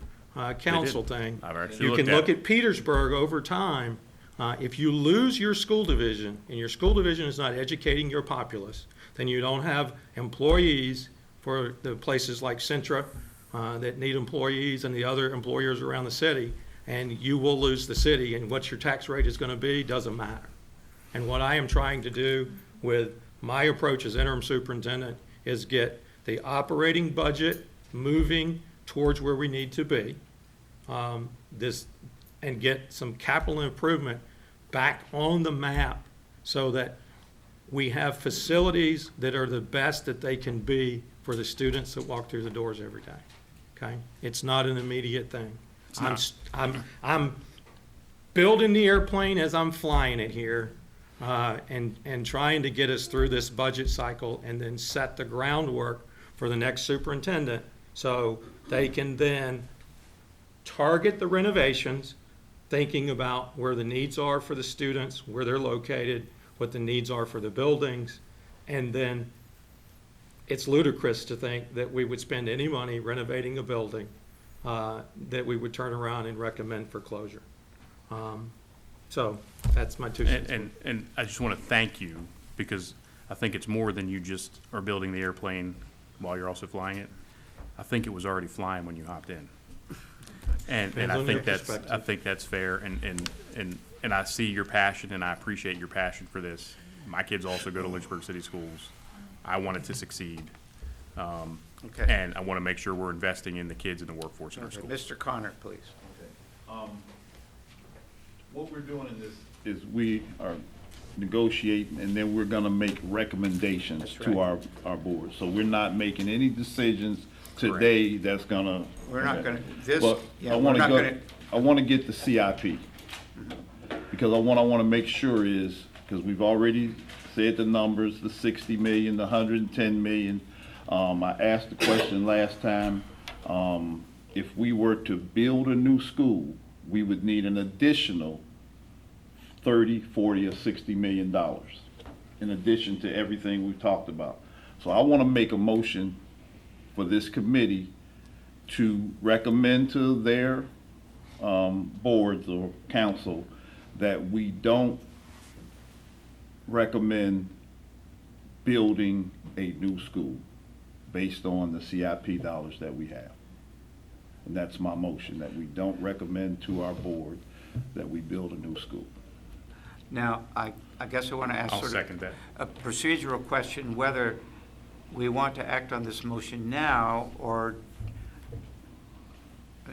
council thing. I've actually You can looked at look it. at Petersburg over time. If you lose your school division, and your school division is not educating your populace, then you don't have employees for the places like Centra that need employees and the other employers around the city, and you will lose the city, and what your tax rate is going to be doesn't matter. And what I am trying to do with my approach as interim superintendent is get the operating budget moving towards where we need to be. And get some capital improvement back on the map so that we have facilities that are the best that they can be for the students that walk through the doors every day. Okay? It's not an immediate thing. I'm building the airplane as I'm flying it here, and trying to get us through this budget cycle and then set the groundwork for the next superintendent so they can then target the renovations, thinking about where the needs are for the students, where they're located, what the needs are for the buildings, and then it's ludicrous to think that we would spend any money renovating a building that we would turn around and recommend for closure. So that's my 2 cents. And I just want to thank you, because I think it's more than you just are building the airplane while you're also flying it. I think it was already flying when you hopped in. And Depends I on think your that's fair, and I see your passion, and I appreciate your passion for this. My kids also go to Lynchburg City Schools. I want it to succeed. Okay. And I want to make sure we're investing in the kids and the workforce in our Okay, schools. Mr. Connor, please. What we're doing in this is we are negotiating, and then we're gonna make recommendations That's to right. our board. So we're not making any decisions today that's gonna. We're not gonna- this- But yeah, I we're wanna not go, gonna- I wanna get the CIP. Because I wanna make sure is, because we've already said the numbers, the 60 million, the 110 million. I asked the question last time, if we were to build a new school, we would need an additional 30, 40, or 60 million dollars in addition to everything we've talked about. So I want to make a motion for this committee to recommend to their boards or council that we don't recommend building a new school based on the CIP dollars that we have. And that's my motion, that we don't recommend to our board that we build a new school. Now, I guess I want to ask I'll sort second of that. a procedural question, whether we want to act on this motion now, or,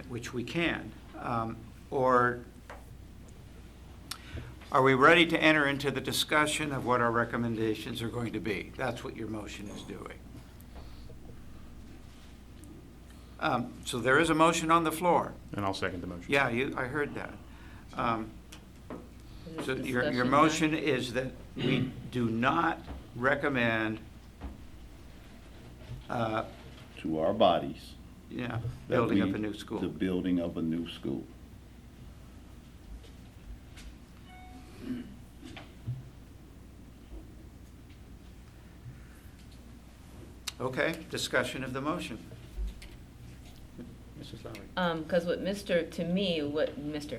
which we can, or are we ready to enter into the discussion of what our recommendations are going to be? That's what your motion is doing. So there is a motion on the floor. And I'll second the motion. Yeah, I heard that. So your Discussion motion is that we do not recommend, To our bodies. yeah, that building up we- a new school. The building of a new school. Okay, discussion of the motion. Mrs. Lowry. Because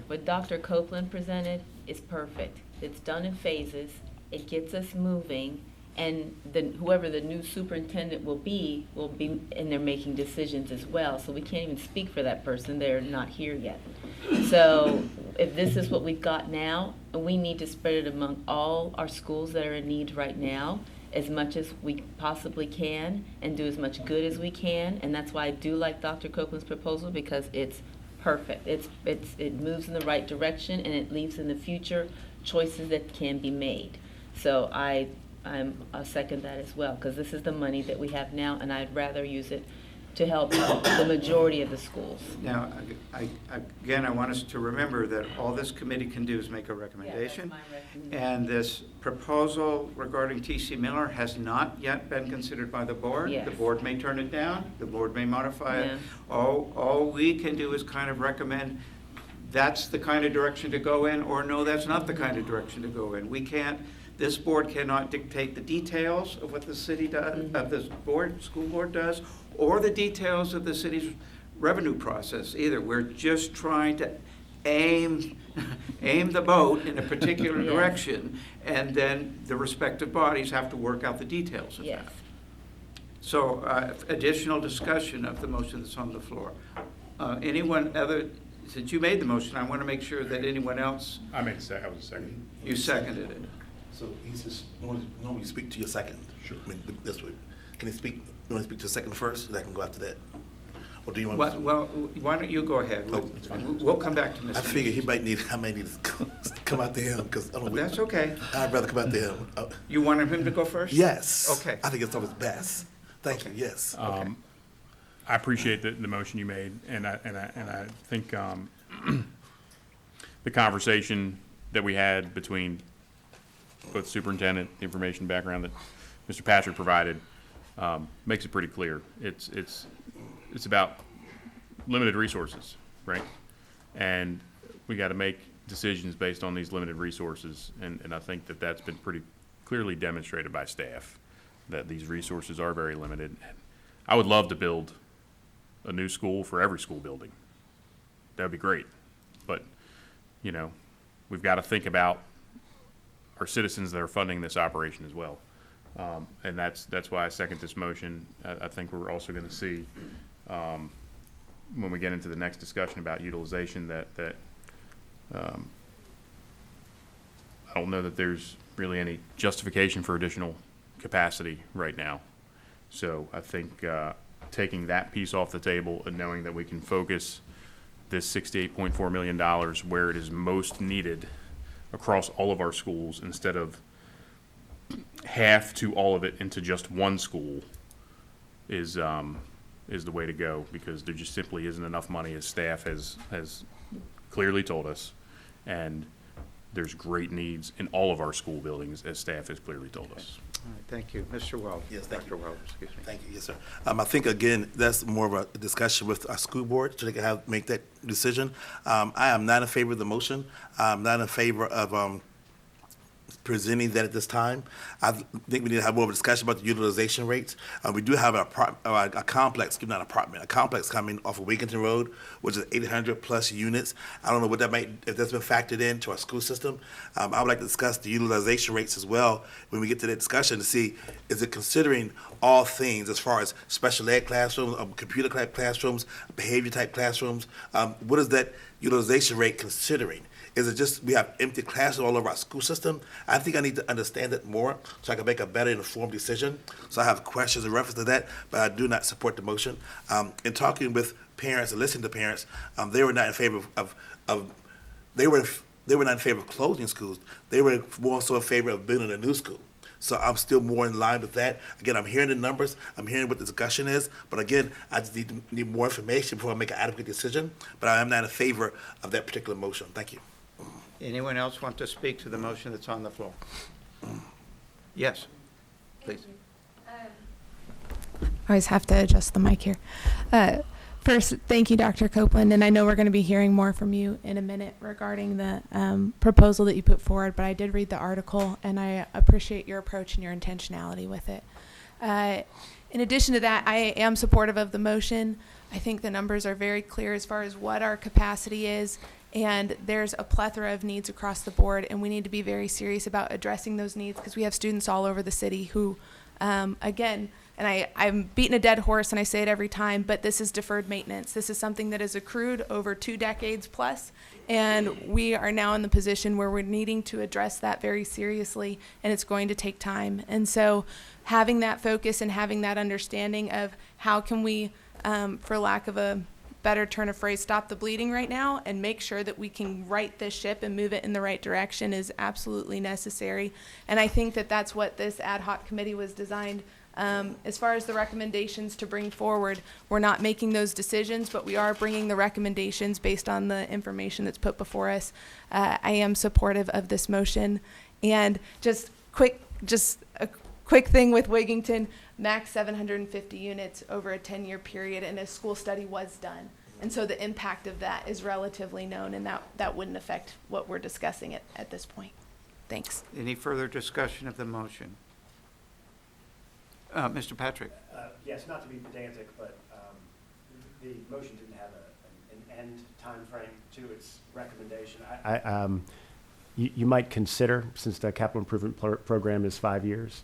what Dr. Copeland presented is perfect. It's done in phases, it gets us moving, and then whoever the new superintendent will be, and they're making decisions as well, so we can't even speak for that person, they're not here yet. So if this is what we've got now, and we need to spread it among all our schools that are in need right now, as much as we possibly can, and do as much good as we can, and that's why I do like Dr. Copeland's proposal, because it's perfect. It moves in the right direction, and it leaves in the future choices that can be made. So I'll second that as well, because this is the money that we have now, and I'd rather use it to help the majority of the schools. Now, again, I want us to remember that all this committee can do is make a recommendation. And this proposal regarding T.C. Miller has not yet been considered by the board. Yes. The board may turn it down, the board may modify it. Yeah. All we can do is kind of recommend, that's the kind of direction to go in, or no, that's not the kind of direction to go in. We can't, this board cannot dictate the details of what the city does, of this board, school board does, or the details of the city's revenue process either. We're just trying to aim the boat in a particular Yes. direction, and then the respective bodies have to work out the details of Yes. that. So, additional discussion of the motion that's on the floor. Anyone other, since you made the motion, I want to make sure that anyone else, I was a second. you seconded it. So he's just, normally speak to your second. Sure. I mean, this way. Can you want to speak to the second first, and I can go after that? Or do you want to? Well, why don't you go ahead? Oh, it's fine. We'll come back to Mr. I figure I might need to come out to him, because I don't know. That's okay. I'd rather come out to him. You wanted him to go first? Yes. Okay. I think it's always best. Thank you, yes. Okay. I appreciate the motion you made, and I think the conversation that we had between both superintendent, the information background that Mr. Patrick provided, makes it pretty clear. It's about limited resources, right? And we got to make decisions based on these limited resources, and I think that that's been pretty clearly demonstrated by staff, that these resources are very limited. I would love to build a new school for every school building. That would be great. But, you know, we've got to think about our citizens that are funding this operation as well. And that's why I second this motion. I think we're also going to see, when we get into the next discussion about utilization, that I don't know that there's really any justification for additional capacity right now. So I think taking that piece off the table and knowing that we can focus this $68.4 million where it is most needed across all of our schools, instead of half to all of it into just one school, is the way to go, because there just simply isn't enough money, as staff has clearly told us, and there's great needs in all of our school buildings, as staff has clearly told us. All right, thank you. Mr. Wells. Yes, thank Dr. Wells, excuse me. Thank you, yes, sir. I think, again, that's more of a discussion with our school board, so they can make that decision. I am not in favor of the motion. I'm not in favor of presenting that at this time. I think we need to have more of a discussion about the utilization rates. We do have a complex, not apartment, a complex coming off of Wigginton Road, which is 800 plus units. I don't know what that might, if that's been factored into our school system. I would like to discuss the utilization rates as well when we get to that discussion, to see, is it considering all things as far as special ed classrooms, computer classrooms, behavior type classrooms? What is that utilization rate considering? Is it just we have empty classes all over our school system? I think I need to understand it more so I can make a better informed decision. So I have questions in reference to that, but I do not support the motion. In talking with parents and listening to parents, they were not in favor they were not in favor of closing schools. They were more so in favor of building a new school. So I'm still more in line with that. Again, I'm hearing the numbers, I'm hearing what the discussion is, but again, I just need more information before I make an adequate decision. But I am not in favor of that particular motion. Thank you. Anyone else want to speak to the motion that's on the floor? Yes, please. I always have to adjust the mic here. First, thank you, Dr. Copeland, and I know we're going to be hearing more from you in a minute regarding the proposal that you put forward, but I did read the article, and I appreciate your approach and your intentionality with it. In addition to that, I am supportive of the motion. I think the numbers are very clear as far as what our capacity is, and there's a plethora of needs across the board, and we need to be very serious about addressing those needs, because we have students all over the city who, again, and I'm beating a dead horse and I say it every time, but this is deferred maintenance. This is something that has accrued over 2 decades plus, and we are now in the position where we're needing to address that very seriously, and it's going to take time. And so having that focus and having that understanding of how can we, for lack of a better turn of phrase, stop the bleeding right now and make sure that we can right this ship and move it in the right direction is absolutely necessary. And I think that that's what this ad hoc committee was designed. As far as the recommendations to bring forward, we're not making those decisions, but we are bringing the recommendations based on the information that's put before us. I am supportive of this motion. And just a quick thing with Wigginton, max 750 units over a 10-year period, and a school study was done. And so the impact of that is relatively known, and that wouldn't affect what we're discussing at this point. Thanks. Any further discussion of the motion? Mr. Patrick? Yes, not to be pedantic, but the motion didn't have an end time frame to its recommendation. You might consider, since the capital improvement program is 5 years,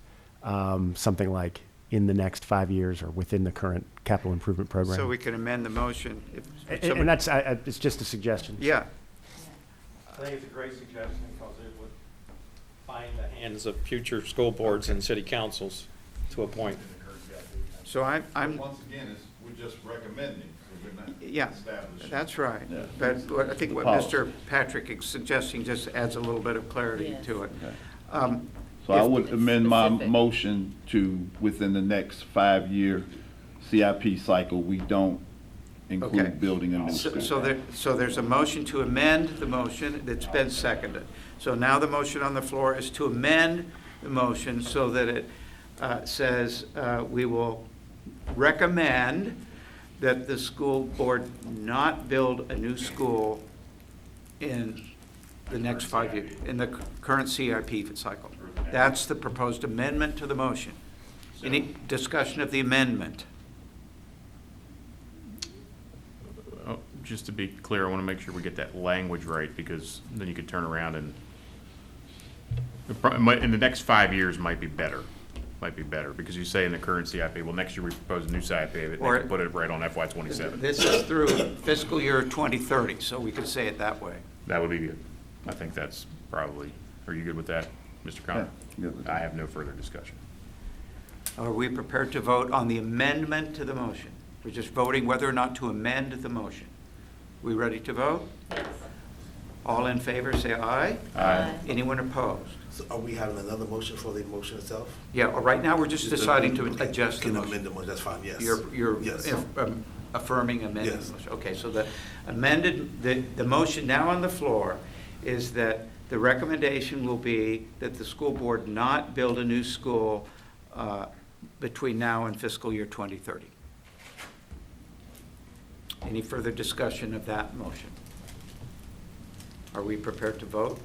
something like in the next 5 years or within the current capital improvement program. So we can amend the motion if And somebody- that's, it's just a suggestion. Yeah, I think it's a great suggestion because it would bind the hands of future school boards and city councils to appoint. So I'm, Once again, we're just recommending, we're not yeah, establishing. that's right. Yeah. But I think what Policy. Mr. Patrick is suggesting just adds a little bit of clarity Yes. to it. Okay. So I would amend my Specific. motion to, within the next 5-year CIP cycle, we don't Okay. include building a new school. So there's a motion to amend the motion that's been seconded. So now the motion on the floor is to amend the motion so that it says we will recommend that the school board not build a new school in the next 5 years, in the current CIP cycle. That's the proposed amendment to the motion. Any discussion of the amendment? Oh, just to be clear, I want to make sure we get that language right, because then you could turn around and, in the next 5 years might be better, because you say in the current CIP, well, next year we propose a new CIP, but they Or- can put it right on FY '27. This is through fiscal year 2030, so we could say it that way. That would be good. I think that's probably, are you good with that, Mr. Connor? Yeah, good with that. I have no further discussion. Are we prepared to vote on the amendment to the motion? We're just voting whether or not to amend the motion. We ready to vote? Yes. All in favor, say aye. Aye. Anyone opposed? So are we having another motion for the motion itself? Yeah, right now, we're just deciding to adjust the Can motion. amend the motion, that's fine, yes. You're Yes. affirming amending Yes. the motion. Okay, so the amended, the motion now on the floor is that the recommendation will be that the school board not build a new school between now and fiscal year 2030. Any further discussion of that motion? Are we prepared to vote?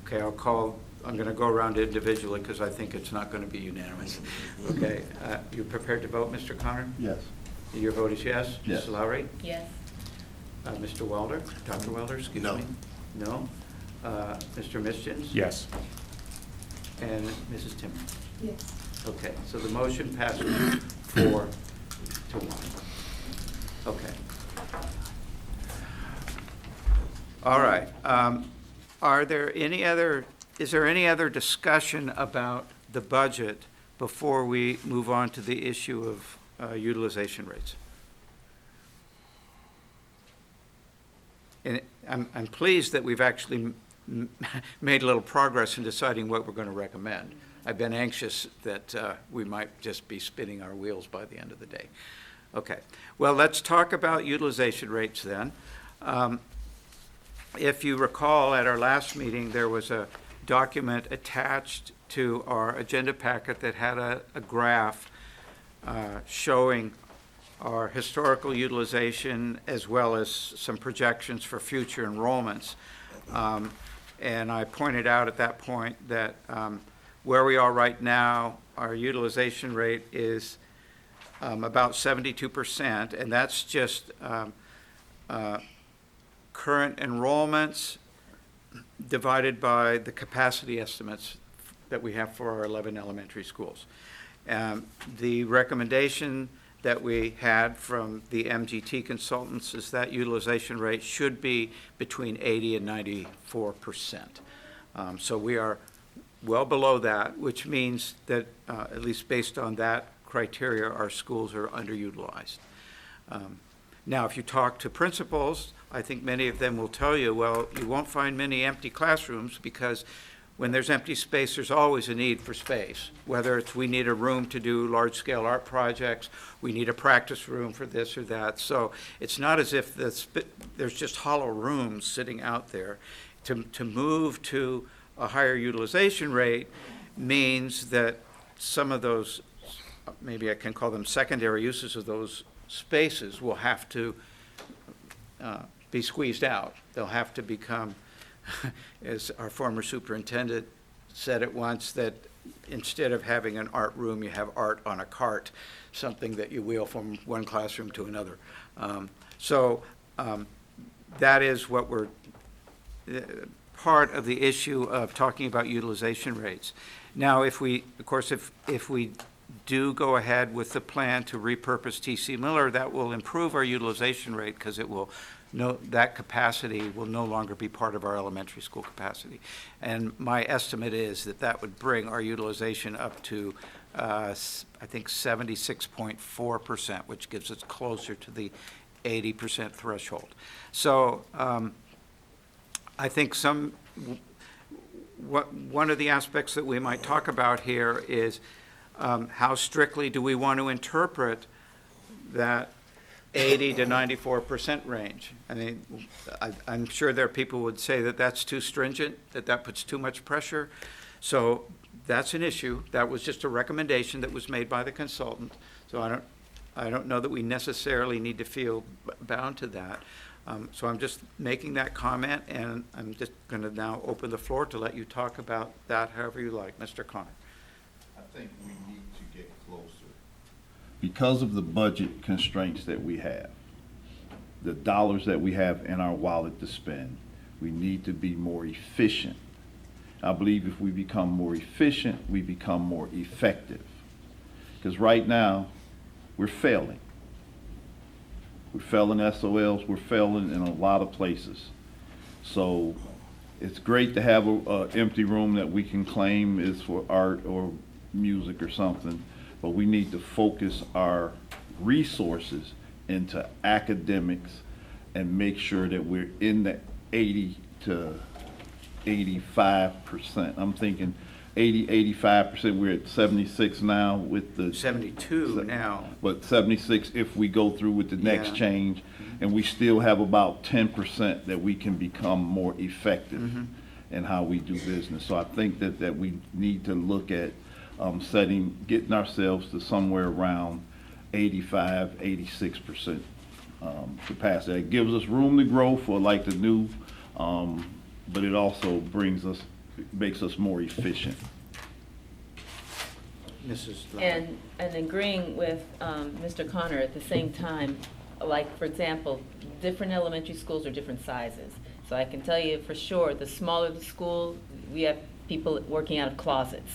Okay, I'm going to go around individually because I think it's not going to be unanimous. Okay, you prepared to vote, Mr. Connor? Yes. Your vote is yes? Yes. Mrs. Lowry? Yes. Mr. Welder? Dr. Welder, excuse No. me? No? Mr. Mischins? Yes. And Mrs. Timmer? Yes. Okay, so the motion passes 4-1. Okay. All right. Is there any other discussion about the budget before we move on to the issue of utilization rates? And I'm pleased that we've actually made a little progress in deciding what we're going to recommend. I've been anxious that we might just be spinning our wheels by the end of the day. Okay, well, let's talk about utilization rates then. If you recall, at our last meeting, there was a document attached to our agenda packet that had a graph showing our historical utilization as well as some projections for future enrollments. And I pointed out at that point that where we are right now, our utilization rate is about 72%, and that's just current enrollments divided by the capacity estimates that we have for our 11 elementary schools. The recommendation that we had from the MGT consultants is that utilization rate should be between 80 and 94%. So we are well below that, which means that, at least based on that criteria, our schools are underutilized. Now, if you talk to principals, I think many of them will tell you, well, you won't find many empty classrooms because when there's empty space, there's always a need for space. Whether it's we need a room to do large-scale art projects, we need a practice room for this or that. So it's not as if there's just hollow rooms sitting out there. To move to a higher utilization rate means that some of those, maybe I can call them secondary uses of those spaces, will have to be squeezed out. They'll have to become, as our former superintendent said it once, that instead of having an art room, you have art on a cart, something that you wheel from one classroom to another. That is what we're, part of the issue of talking about utilization rates. Now, if we do go ahead with the plan to repurpose T.C. Miller, that will improve our utilization rate because it will that capacity will no longer be part of our elementary school capacity. And my estimate is that that would bring our utilization up to, I think, 76.4%, which gives us closer to the 80% threshold. So I think one of the aspects that we might talk about here is how strictly do we want to interpret that 80 to 94% range. I mean, I'm sure there are people who would say that that's too stringent, that puts too much pressure. So that's an issue. That was just a recommendation that was made by the consultant. So I don't know that we necessarily need to feel bound to that. So I'm just making that comment, and I'm just going to now open the floor to let you talk about that however you like. Mr. Connor. I think we need to get closer. Because of the budget constraints that we have, the dollars that we have in our wallet to spend, we need to be more efficient. I believe if we become more efficient, we become more effective. Because right now, we're failing. We're failing SOLs, we're failing in a lot of places. So it's great to have an empty room that we can claim is for art or music or something, but we need to focus our resources into academics and make sure that we're in the 80 to 85%. I'm thinking 80, 85%. We're at 76 now with the 72 now. but 76 if we go through with the next Yeah. change, and we still have about 10% that we can become more effective in how we do business. So I think that we need to look at getting ourselves to somewhere around 85, 86% capacity. It gives us room to grow for like the new, but it also makes us more efficient. Mrs. And agreeing with Mr. Connor at the same time, like, for example, different elementary schools are different sizes. So I can tell you for sure, the smaller the school, we have people working out of closets.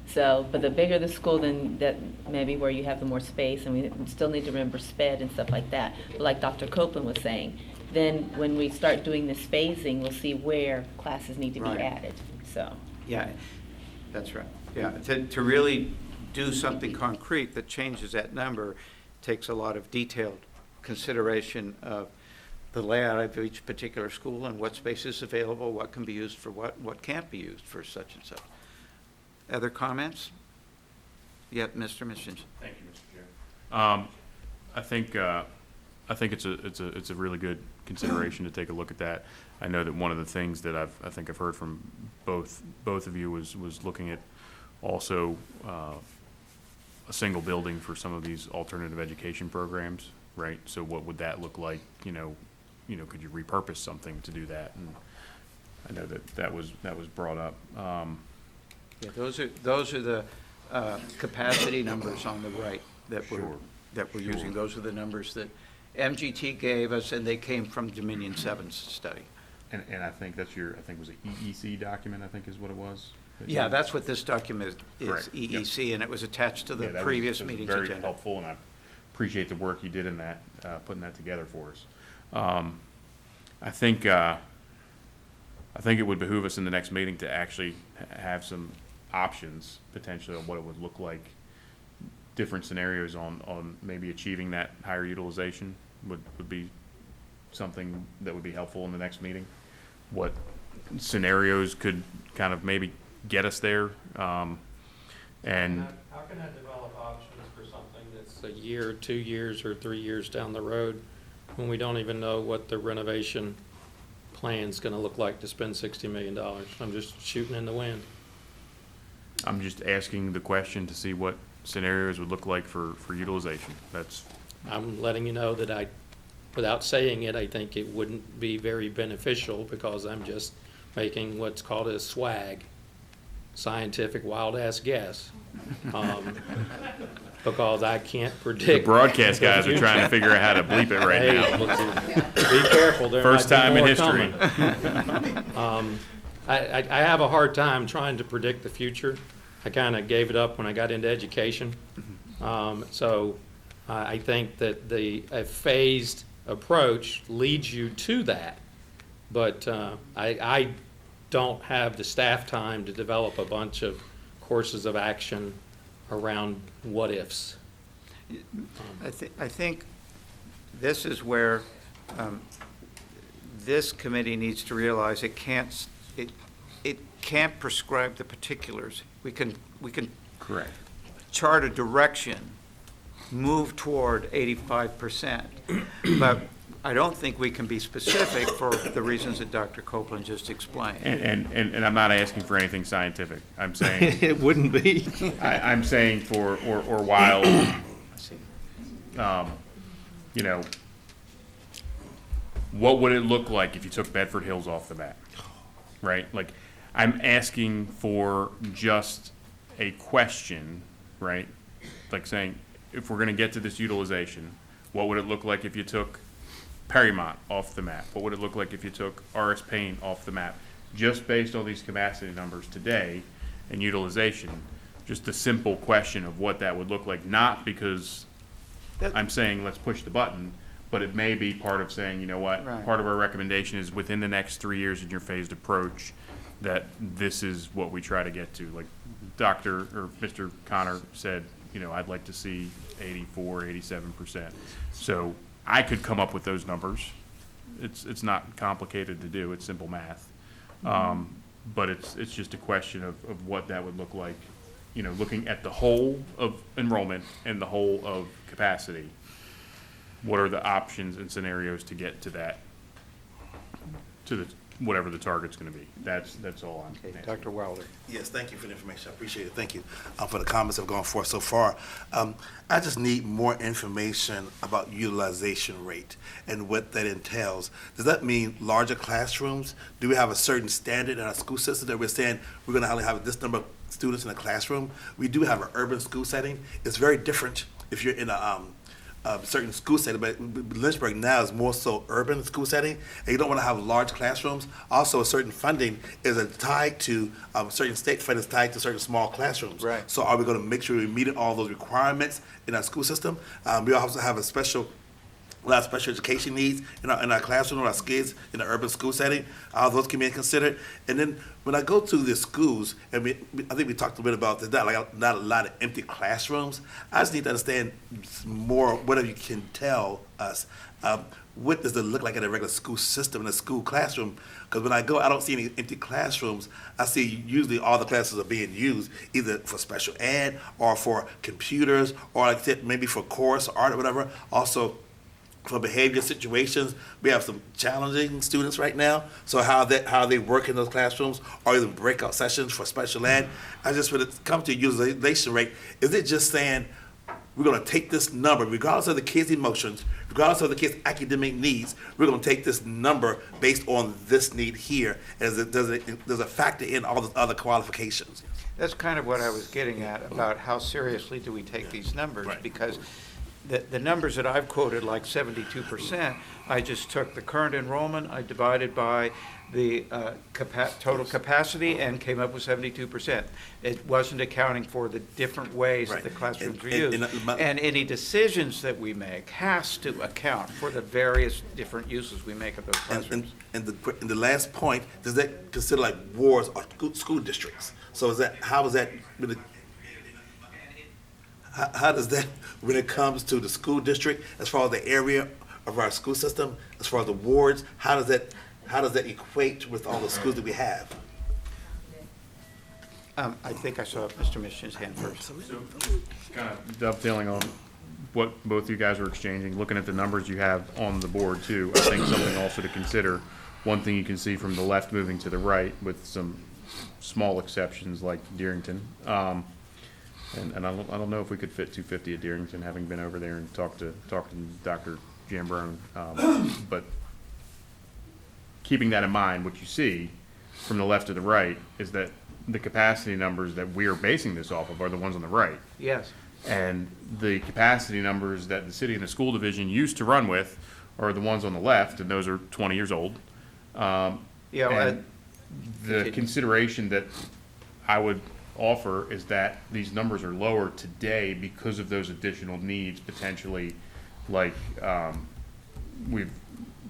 So, but the bigger the school, then that maybe where you have the more space, and we still need to remember SPED and stuff like that. But like Dr. Copeland was saying, then when we start doing this phasing, we'll see where classes need to be Right. added, so. Yeah, that's right. Yeah, to really do something concrete that changes that number takes a lot of detailed consideration of the layout of each particular school and what space is available, what can be used for what can't be used for such and such. Other comments? Yeah, Mr. Missions. Thank you, Mr. Chair. I think it's a really good consideration to take a look at that. I know that one of the things that I think I've heard from both of you was looking at also a single building for some of these alternative education programs, right? So what would that look like? You know, could you repurpose something to do that? And I know that was brought up. Yeah, those are the capacity numbers on the right that we're using. Those are the numbers that MGT gave us, and they came from Dominion 7's study. And I think that's I think it was an EEC document, I think is what it was. Yeah, that's what this document is, Correct, yep. EEC, and it was attached to the Yeah, that was- previous that was meeting's very agenda. helpful, and I appreciate the work you did in that, putting that together for us. I think it would behoove us in the next meeting to actually have some options potentially on what it would look like, different scenarios on maybe achieving that higher utilization would be something that would be helpful in the next meeting. What scenarios could kind of maybe get us there, and How can I develop options for something that's a year, 2 years, or 3 years down the road when we don't even know what the renovation plan's gonna look like to spend $60 million? I'm just shooting in the wind. I'm just asking the question to see what scenarios would look like for utilization. That's, I'm letting you know that without saying it, I think it wouldn't be very beneficial because I'm just making what's called a swag, scientific wild-ass guess. Because I can't the predict. broadcast guys are trying to figure out how to bleep it right Hey, now. look, be careful, there First might be time in more history. coming. I have a hard time trying to predict the future. I kind of gave it up when I got into education. So I think that a phased approach leads you to that. But I don't have the staff time to develop a bunch of courses of action around what-ifs. I think this is where this committee needs to realize it can't prescribe the particulars. We can Correct. chart a direction, move toward 85%, but I don't think we can be specific for the reasons that Dr. Copeland just explained. And I'm not asking for anything scientific. I'm saying, It wouldn't be. I'm saying or while, you know, what would it look like if you took Bedford Hills off the map? Right? Like, I'm asking for just a question, right? Like saying, if we're gonna get to this utilization, what would it look like if you took Perrymont off the map? What would it look like if you took R.S. Payne off the map? Just based on these capacity numbers today and utilization, just a simple question of what that would look like, not because I'm saying let's push the button, but it may be part of saying, you know what, Right. part of our recommendation is within the next 3 years in your phased approach, that this is what we try to get to. Like Dr. or Mr. Connor said, you know, I'd like to see 84, 87%. So I could come up with those numbers. It's not complicated to do, it's simple math. But it's just a question of what that would look like, you know, looking at the whole of enrollment and the whole of capacity. What are the options and scenarios to get to that, to the, whatever the target's gonna be? That's all I'm Okay, asking. Dr. Wilder. Yes, thank you for the information. I appreciate it. Thank you for the comments that have gone forth so far. I just need more information about utilization rate and what that entails. Does that mean larger classrooms? Do we have a certain standard in our school system that we're saying we're going to only have this number of students in a classroom? We do have an urban school setting. It's very different if you're in a certain school setting, but Lynchburg now is more so urban school setting, and you don't want to have large classrooms. Also, a certain funding is tied to certain state funding is tied to certain small classrooms. Right. So, are we going to make sure we meet all those requirements in our school system? We also have a lot of special education needs in our classroom, our kids in the urban school setting. All those can be considered. And then when I go to the schools, and I think we talked a bit about this, not a lot of empty classrooms. I just need to understand more, whatever you can tell us. What does it look like in a regular school system, in a school classroom? Because when I go, I don't see any empty classrooms. I see usually all the classes are being used either for special ed or for computers or like I said, maybe for chorus or art or whatever. Also, for behavior situations, we have some challenging students right now. So how they work in those classrooms, or even breakout sessions for special ed. I just when it comes to utilization rate, is it just saying we're going to take this number, regardless of the kids' emotions, regardless of the kids' academic needs, we're going to take this number based on this need here, does it factor in all the other qualifications? That's kind of what I was getting at about how seriously do we take these numbers? Right. Because the numbers that I've quoted, like 72%, I just took the current enrollment, I divided by the total capacity and came up with 72%. It wasn't accounting for the different ways that the Right. classrooms are And- used. and- And any decisions that we make has to account for the various different uses we make of those classrooms. And the last point, does that consider like wards or school districts? So how does that when it comes to the school district, as far as the area of our school system, as far as the wards, how does that equate with all the schools that we have? I think I saw Mr. Mission's hand first. Kind of dovetailing on what both you guys were exchanging, looking at the numbers you have on the board too, I think something also to consider, one thing you can see from the left moving to the right with some small exceptions like Deerington. And I don't know if we could fit 250 at Deerington, having been over there and talked to Dr. Jambrone. But keeping that in mind, what you see from the left to the right is that the capacity numbers that we are basing this off of are the ones on the right. Yes. And the capacity numbers that the city and the school division used to run with are the ones on the left, and those are 20 years old. Yeah, And the continue. consideration that I would offer is that these numbers are lower today because of those additional needs potentially, like we've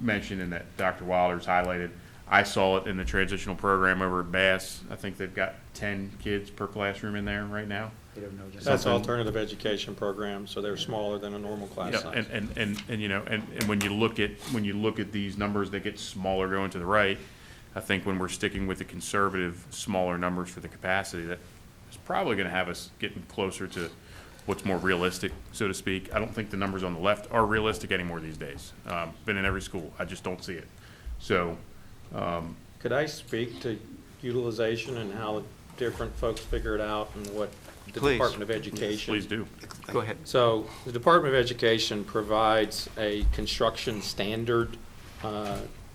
mentioned and that Dr. Wilder's highlighted. I saw it in the transitional program over at Bass. I think they've got 10 kids per classroom in there right now. That's alternative education program, so they're smaller than a normal class Yeah, size. and you know, and when you look at these numbers that get smaller going to the right, I think when we're sticking with the conservative, smaller numbers for the capacity, that is probably gonna have us getting closer to what's more realistic, so to speak. I don't think the numbers on the left are realistic anymore these days. Been in every school, I just don't see it. So, Could I speak to utilization and how different folks figure it out and what the Please. Department of Education? please do. Go ahead. So the Department of Education provides a construction standard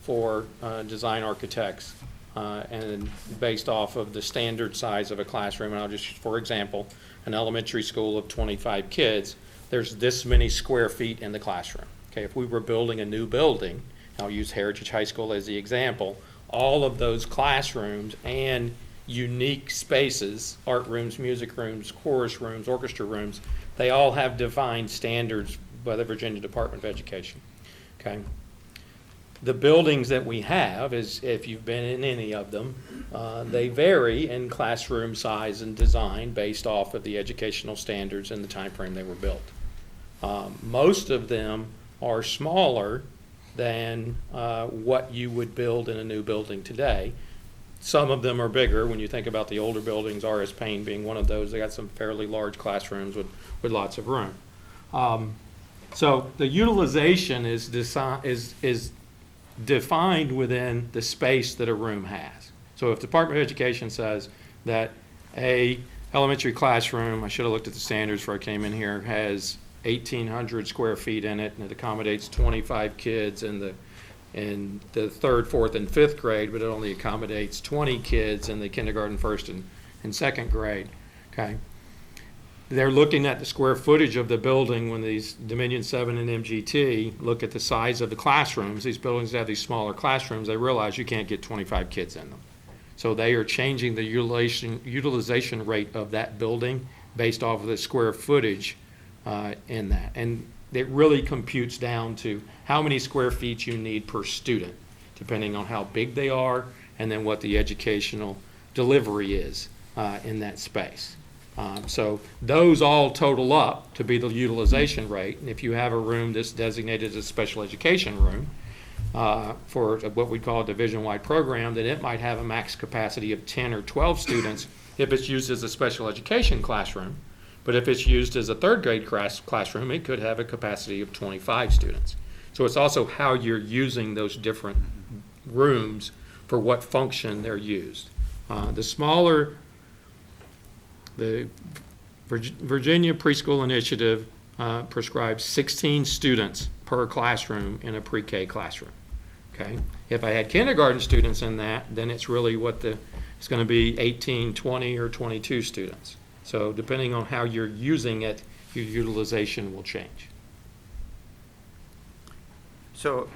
for design architects, and based off of the standard size of a classroom. And I'll just, for example, an elementary school of 25 kids, there's this many square feet in the classroom. Okay, if we were building a new building, I'll use Heritage High School as the example, all of those classrooms and unique spaces, art rooms, music rooms, chorus rooms, orchestra rooms, they all have defined standards by the Virginia Department of Education. Okay? The buildings that we have, is if you've been in any of them, they vary in classroom size and design based off of the educational standards and the time frame they were built. Most of them are smaller than what you would build in a new building today. Some of them are bigger. When you think about the older buildings, R.S. Payne being one of those, they got some fairly large classrooms with lots of room. So the utilization is defined within the space that a room has. So if the Department of Education says that a elementary classroom, I should have looked at the standards before I came in here, has 1,800 square feet in it, and it accommodates 25 kids in the third, fourth, and fifth grade, but it only accommodates 20 kids in the kindergarten, first, and second grade. Okay, they're looking at the square footage of the building when these Dominion 7 and MGT look at the size of the classrooms. These buildings have these smaller classrooms. They realize you can't get 25 kids in them, so they are changing the utilization rate of that building based off of the square footage in that. And it really computes down to how many square feet you need per student, depending on how big they are and then what the educational delivery is in that space. So those all total up to be the utilization rate. And if you have a room that's designated as a special education room for what we call a division-wide program, then it might have a max capacity of 10 or 12 students if it's used as a special education classroom. But if it's used as a third grade classroom, it could have a capacity of 25 students. So it's also how you're using those different rooms for what function they're used. The Virginia Preschool Initiative prescribes 16 students per classroom in a pre-K classroom. Okay? If I had kindergarten students in that, then it's really it's going to be 18, 20, or 22 students. So depending on how you're using it, your utilization will change. So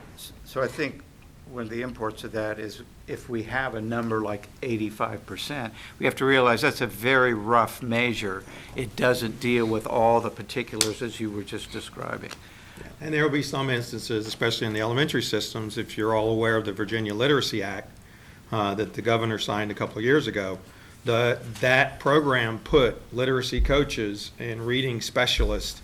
I think one of the imports of that is if we have a number like 85%, we have to realize that's a very rough measure. It doesn't deal with all the particulars as you were just describing. And there will be some instances, especially in the elementary systems, if you're all aware of the Virginia Literacy Act that the governor signed a couple of years ago, that program put literacy coaches and reading specialists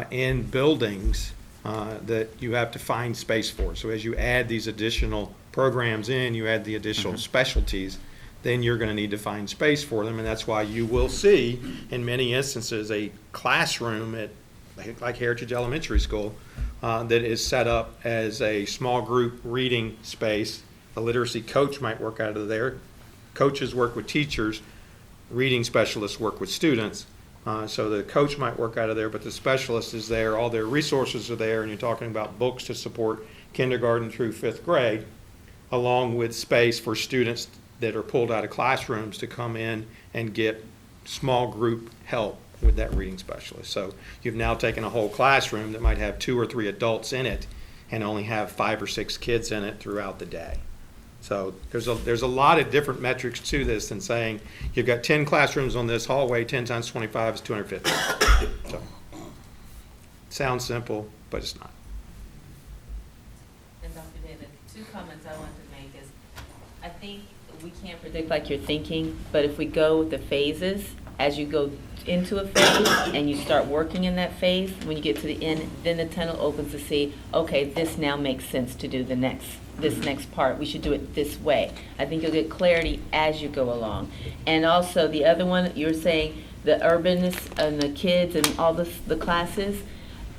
in buildings that you have to find space for. So as you add these additional programs in, you add the additional specialties, then you're going to need to find space for them. And that's why you will see, in many instances, a classroom at like Heritage Elementary School that is set up as a small group reading space. A literacy coach might work out of there. Coaches work with teachers, reading specialists work with students. So the coach might work out of there, but the specialist is there, all their resources are there, and you're talking about books to support kindergarten through fifth grade, along with space for students that are pulled out of classrooms to come in and get small group help with that reading specialist. So you've now taken a whole classroom that might have 2 or 3 adults in it and only have 5 or 6 kids in it throughout the day. So there's a lot of different metrics to this than saying you've got 10 classrooms on this hallway, 10 times 25 is 250. So, sounds simple, but it's not. can't predict like you're thinking, but if we go with the phases, as you go into a phase and you start working in that phase, when you get to the end, then the tunnel opens to see, okay, this now makes sense to do this next part. We should do it this way. I think you'll get clarity as you go along. And also the other one, you're saying the urbanness and the kids and all the classes.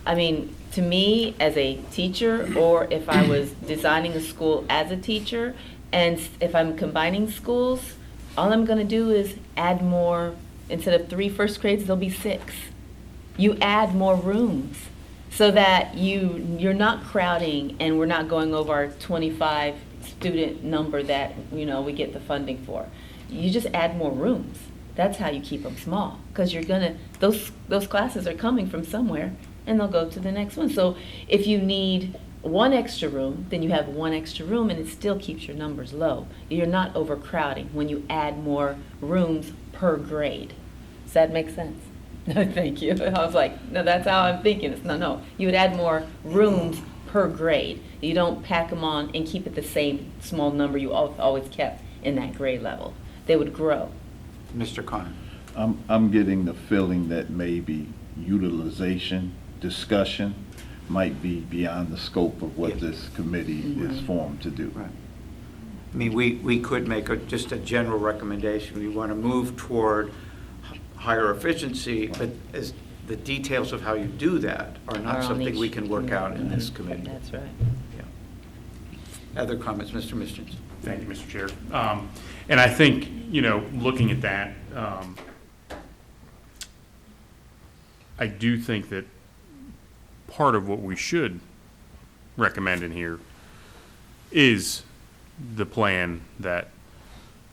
I mean, to me, as a teacher, or if I was designing a school as a teacher, and if I'm combining schools, all I'm gonna do is add more. Instead of 3 first grades, there'll be 6. You add more rooms so that you're not crowding and we're not going over our 25 student number that, we get the funding for. You just add more rooms. That's how you keep them small, because those classes are coming from somewhere and they'll go to the next one. So if you need 1 extra room, then you have 1 extra room and it still keeps your numbers low. You're not overcrowding when you add more rooms per grade. Does that make sense? No, thank you. I was like, no, that's how I'm thinking. No. You would add more rooms per grade. You don't pack them on and keep it the same small number you always kept in that grade level. They would grow. Mr. Connor? I'm getting the feeling that maybe utilization, discussion might be beyond the scope of what Yes. this committee is formed to do. Right. I mean, we could make just a general recommendation. We want to move toward higher efficiency, but as the details of how you do that are Are not on something we each can work out in this committee. That's right. Yeah. Other comments, Mr. Mischins? Thank you, Mr. Chair. And I think, looking at that, I do think that part of what we should recommend in here is the plan that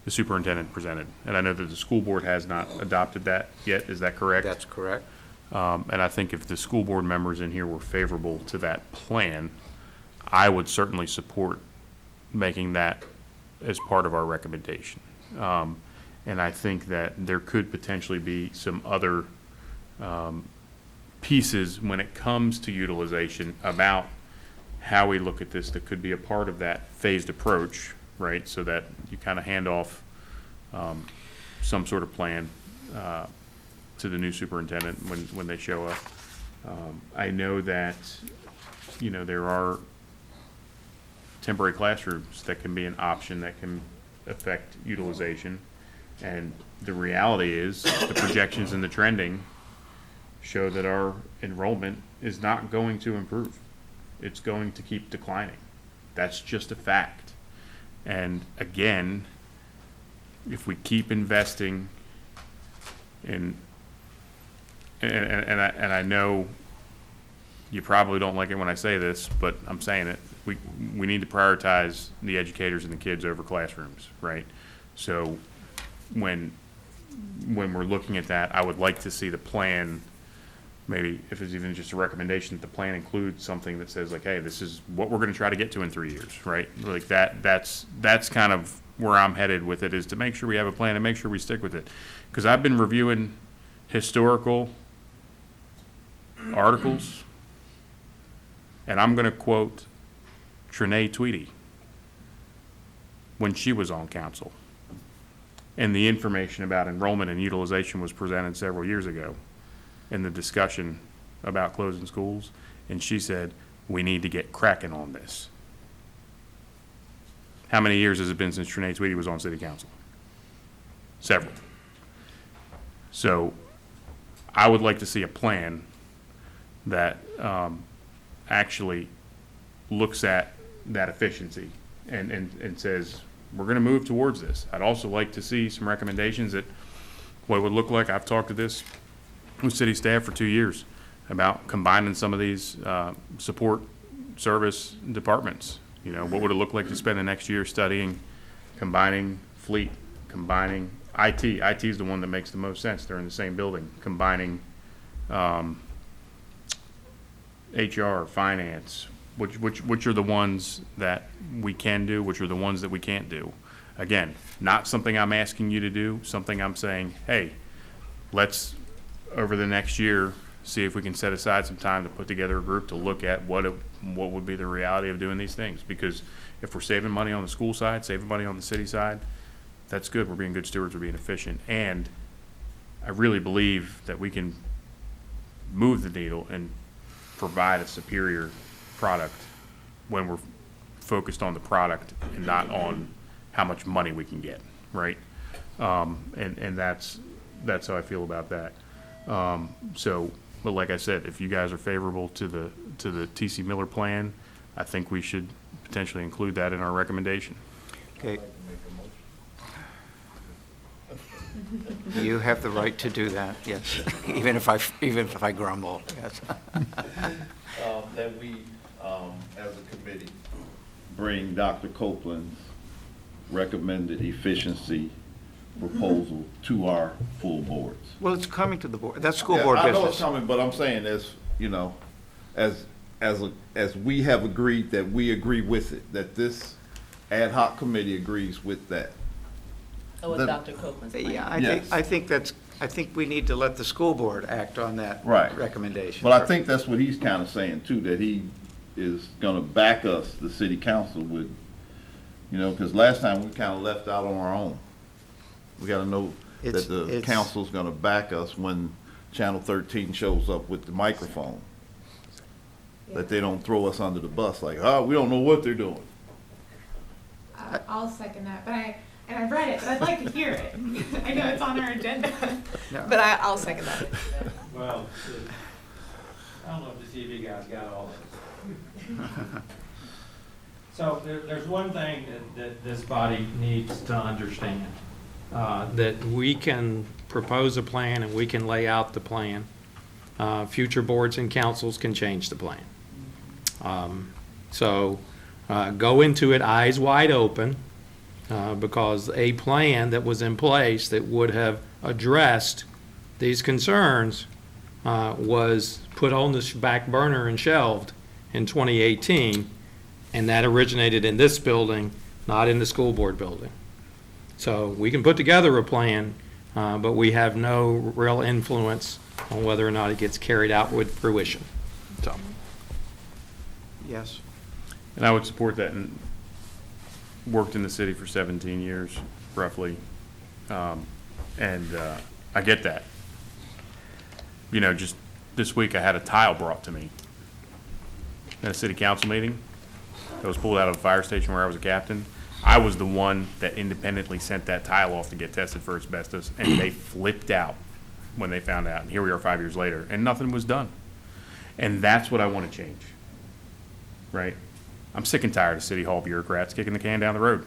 the superintendent presented. And I know that the school board has not adopted that yet. Is that correct? That's correct. And I think if the school board members in here were favorable to that plan, I would certainly support making that as part of our recommendation. And I think that there could potentially be some other pieces when it comes to utilization about how we look at this that could be a part of that phased approach, right? So that you kind of hand off some sort of plan to the new superintendent when they show up. I know that, there are temporary classrooms that can be an option that can affect utilization. And the reality is, the projections and the trending show that our enrollment is not going to improve. It's going to keep declining. That's just a fact. And again, if we keep investing in, and I know you probably don't like it when I say this, but I'm saying it, we need to prioritize the educators and the kids over classrooms, right? So when we're looking at that, I would like to see the plan, maybe if it's even just a recommendation, that the plan includes something that says like, hey, this is what we're going to try to get to in 3 years, right? Like that's kind of where I'm headed with it, is to make sure we have a plan and make sure we stick with it. Because I've been reviewing historical articles, and I'm going to quote Trenae Tweedy when she was on council. And the information about enrollment and utilization was presented several years ago in the discussion about closing schools. And she said, we need to get cracking on this. How many years has it been since Trenae Tweedy was on city council? Several. So I would like to see a plan that actually looks at that efficiency and says, we're going to move towards this. I'd also like to see some recommendations that what it would look like. I've talked to this with city staff for 2 years about combining some of these support service departments. What would it look like to spend the next year studying, combining fleet, combining IT. IT is the one that makes the most sense. They're in the same building. Combining HR, finance, which are the ones that we can do, which are the ones that we can't do. Again, not something I'm asking you to do, something I'm saying, hey, let's, over the next year, see if we can set aside some time to put together a group to look at what would be the reality of doing these things. Because if we're saving money on the school side, saving money on the city side, that's good. We're being good stewards, we're being efficient. And I really believe that we can move the needle and provide a superior product when we're focused on the product and not on how much money we can get, right? And that's how I feel about that. So, but like I said, if you guys are favorable to the TC Miller plan, I think we should potentially include that in our recommendation. Okay. You have the right to do that, yes, even if I grumble, yes. That we, as a committee, bring Dr. Copeland's recommended efficiency proposal to our full boards. Well, it's coming to the board, that's school board I know it's business. coming, but I'm saying as, you know, as we have agreed that we agree with it, that this ad hoc committee agrees with that. Oh, with The- Dr. Copeland's plan. Yeah, Yes. I think we need to let the school board act on that Right. recommendation. But I think that's what he's kind of saying too, that he is gonna back us, the city council, with, you know, because last time we kind of left out on our own. We gotta know It's- that the it's- council's gonna back us when Channel 13 shows up with the microphone. That they don't throw us under the bus like, oh, we don't know what they're doing. I'll second that, but I've read it, but I'd like to hear it. I know it's on our agenda, No. but I'll second that. Well, I don't know if the TV guys got all this. So there's one thing that this body needs to understand. That we can propose a plan and we can lay out the plan. Future boards and councils can change the plan. So go into it eyes wide open, because a plan that was in place that would have addressed these concerns was put on the back burner and shelved in 2018, and that originated in this building, not in the school board building. So we can put together a plan, but we have no real influence on whether or not it gets carried out with fruition. So, Yes, And I would support that, and worked in the city for 17 years, roughly. And I get that. You know, just this week I had a tile brought to me at a city council meeting that was pulled out of a fire station where I was a captain. I was the one that independently sent that tile off to get tested for asbestos, and they flipped out when they found out. And here we are 5 years later, and nothing was done. And that's what I want to change, right? I'm sick and tired of city hall bureaucrats kicking the can down the road.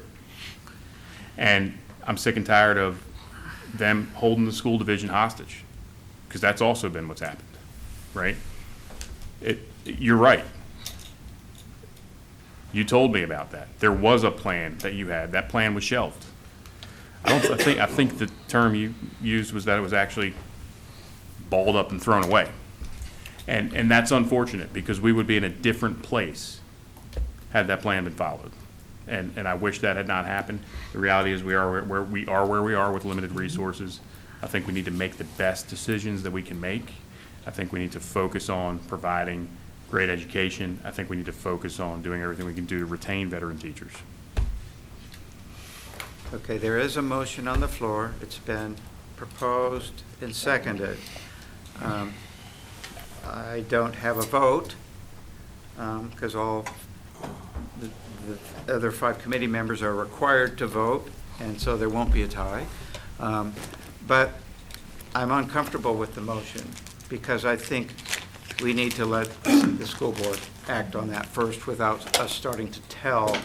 And I'm sick and tired of them holding the school division hostage, because that's also been what's happened, right? You're right. You told me about that. There was a plan that you had. That plan was shelved. I think the term you used was that it was actually balled up and thrown away. And that's unfortunate, because we would be in a different place had that plan been followed. And I wish that had not happened. The reality is we are where we are with limited resources. I think we need to make the best decisions that we can make. I think we need to focus on providing great education. I think we need to focus on doing everything we can do to retain veteran teachers. okay, there is a motion on the floor. It's been proposed and seconded. I don't have a vote, because all the other 5 committee members are required to vote, and so there won't be a tie. But I'm uncomfortable with the motion, because I think we need to let the school board act on that first without us starting to tell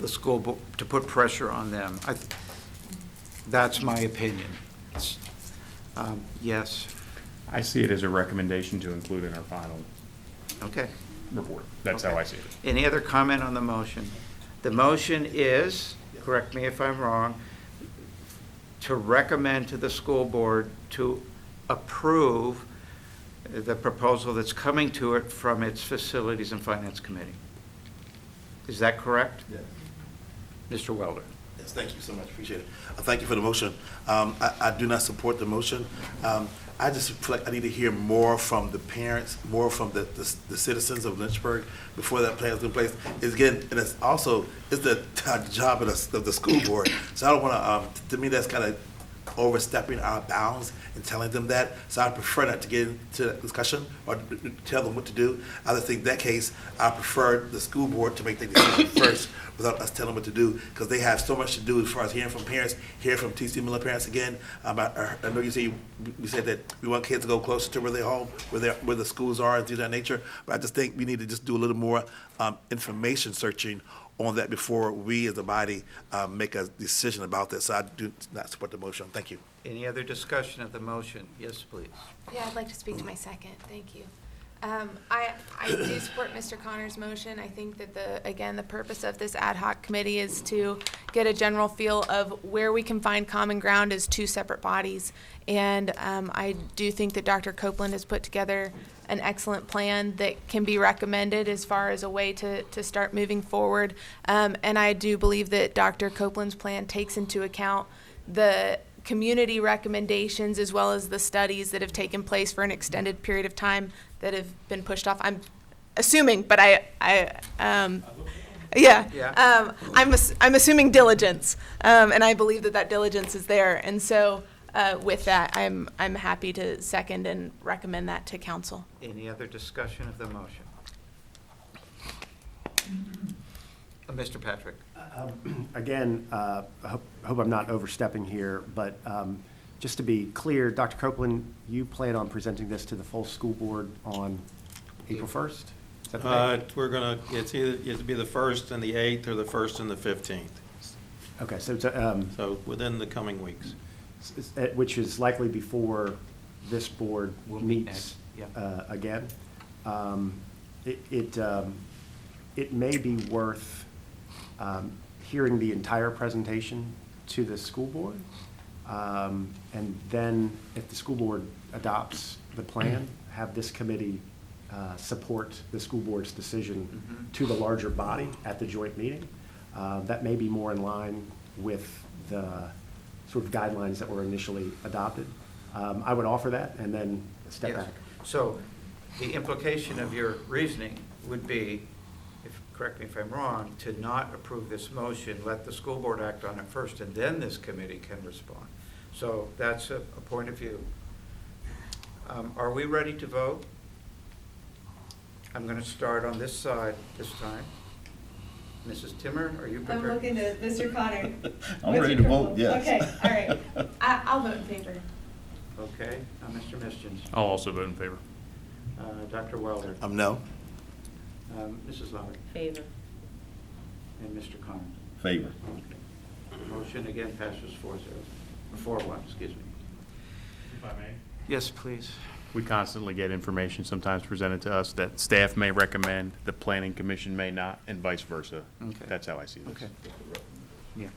the school board, to put pressure on them. That's my opinion. Yes, I see it as a recommendation to include in our final okay. report. That's how I see it. Any other comment on the motion? The motion is, correct me if I'm wrong, to recommend to the school board to approve the proposal that's coming to it from its Facilities and Finance Committee. Is that correct? Yes. Mr. Welder? Yes, thank you so much, appreciate it. Thank you for the motion. I do not support the motion. I just feel like I need to hear more from the parents, more from the citizens of Lynchburg before that plan is in place. It's again, and it's also, it's the job of the school board. So I don't want to me, that's kind of overstepping our bounds and telling them that. So I prefer not to get into that discussion or tell them what to do. I just think in that case, I prefer the school board to make the decision first without us telling them what to do, because they have so much to do as far as hearing from parents, hearing from TC Miller parents again. I know you said that we want kids to go closer to where they're home, where the schools are and things of that nature. But I just think we need to just do a little more information searching on that before we as a body make a decision about this. So I do not support the motion. Thank you. Any other discussion of the motion? Yes, please. Yeah, I'd like to speak to my second. Thank you. I do support Mr. Connor's motion. I think that the purpose of this ad hoc committee is to get a general feel of where we can find common ground as two separate bodies. And I do think that Dr. Copeland has put together an excellent plan that can be recommended as far as a way to start moving forward. And I do believe that Dr. Copeland's plan takes into account the community recommendations as well as the studies that have taken place for an extended period of time that have been pushed off. I'm assuming, but I'm assuming diligence, and I believe that diligence is there. And so, with that, I'm happy to second and recommend that to council. Any other discussion of the motion? Mr. Patrick? Again, I hope I'm not overstepping here, but just to be clear, Dr. Copeland, you plan on presenting this to the full school board on April 1st? Is that the date? It's either be the 1st and the 8th or the 1st and the 15th. Okay, so So within the coming weeks. which is likely before this board We'll meet meets next, yeah. again. It may be worth hearing the entire presentation to the school board. And then if the school board adopts the plan, have this committee support the school board's decision to the larger body at the joint meeting. That may be more in line with the sort of guidelines that were initially adopted. I would offer that and then step Yes. back. So the implication of your reasoning would be, correct me if I'm wrong, to not approve this motion, let the school board act on it first, and then this committee can respond. So that's a point of view. Are we ready to vote? I'm going to start on this side this time. Mrs. Timmer, are you prepared? I'm looking at Mr. Connor. I'm ready to vote, yes. Okay, all right. I'll vote in favor. Okay, Mr. Mischins, I'll also vote in favor. Dr. Welder, No. Mrs. Lowery, Favor. and Mr. Connor. Favor. Motion again passes 4-1, excuse me. If I may. Yes, please. We constantly get information sometimes presented to us that staff may recommend, the planning commission may not, and vice versa. Okay. That's how I see this. Okay. Yeah.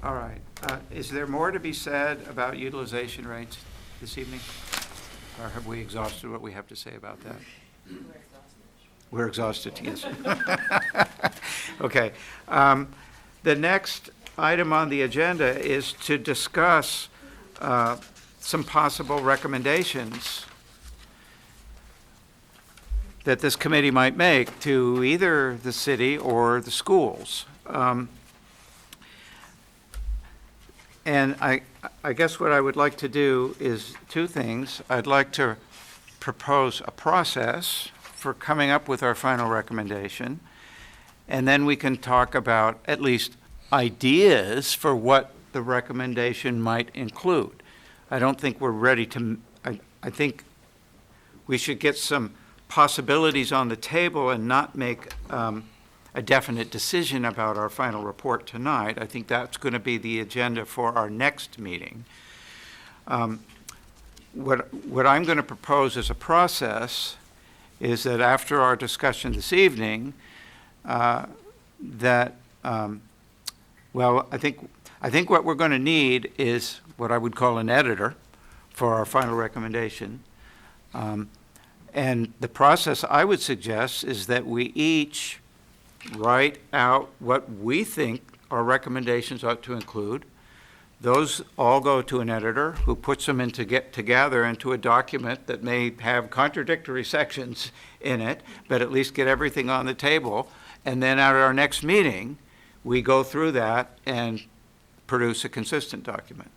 All right. Is there more to be said about utilization rates this evening? Or have we exhausted what we have to say about that? We're exhausted, yes. Okay. The next item on the agenda is to discuss some possible recommendations that this committee might make to either the city or the schools. And I guess what I would like to do is two things. I'd like to propose a process for coming up with our final recommendation, and then we can talk about at least ideas for what the recommendation might include. I don't think we're ready to, I think we should get some possibilities on the table and not make a definite decision about our final report tonight. I think that's going to be the agenda for our next meeting. What I'm going to propose as a process is that after our discussion this evening, I think what we're going to need is what I would call an editor for our final recommendation. And the process I would suggest is that we each write out what we think our recommendations ought to include. Those all go to an editor who puts them together into a document that may have contradictory sections in it, but at least get everything on the table. And then at our next meeting, we go through that and produce a consistent document.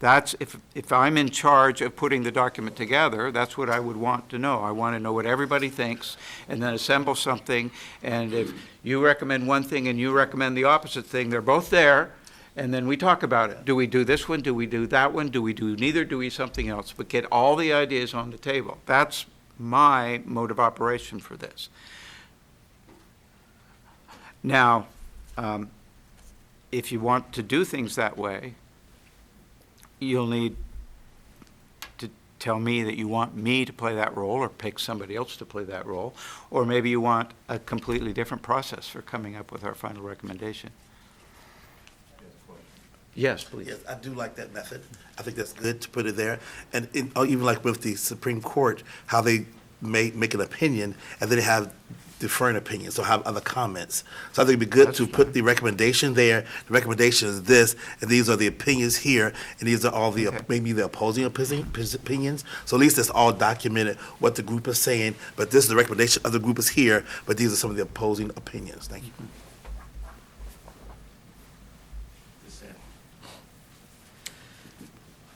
That's, if I'm in charge of putting the document together, that's what I would want to know. I want to know what everybody thinks, and then assemble something. And if you recommend one thing and you recommend the opposite thing, they're both there, and then we talk about it. Do we do this one? Do we do that one? Do we do neither? Do we something else? But get all the ideas on the table. That's my mode of operation for this. Now, if you want to do things that way, you'll need to tell me that you want me to play that role or pick somebody else to play that role, or maybe you want a completely different process for coming up with our final recommendation. Yes, please. Yes, I do like that method. I think that's good to put it there. And even like with the Supreme Court, how they make an opinion and then they have different opinions, so have other comments. So I think it'd be good to put the recommendation there. The recommendation is this, and these are the opinions here, and these are all the, maybe the opposing opinions. So at least it's all documented what the group is saying, but this is the recommendation of the group is here, but these are some of the opposing opinions. Thank you.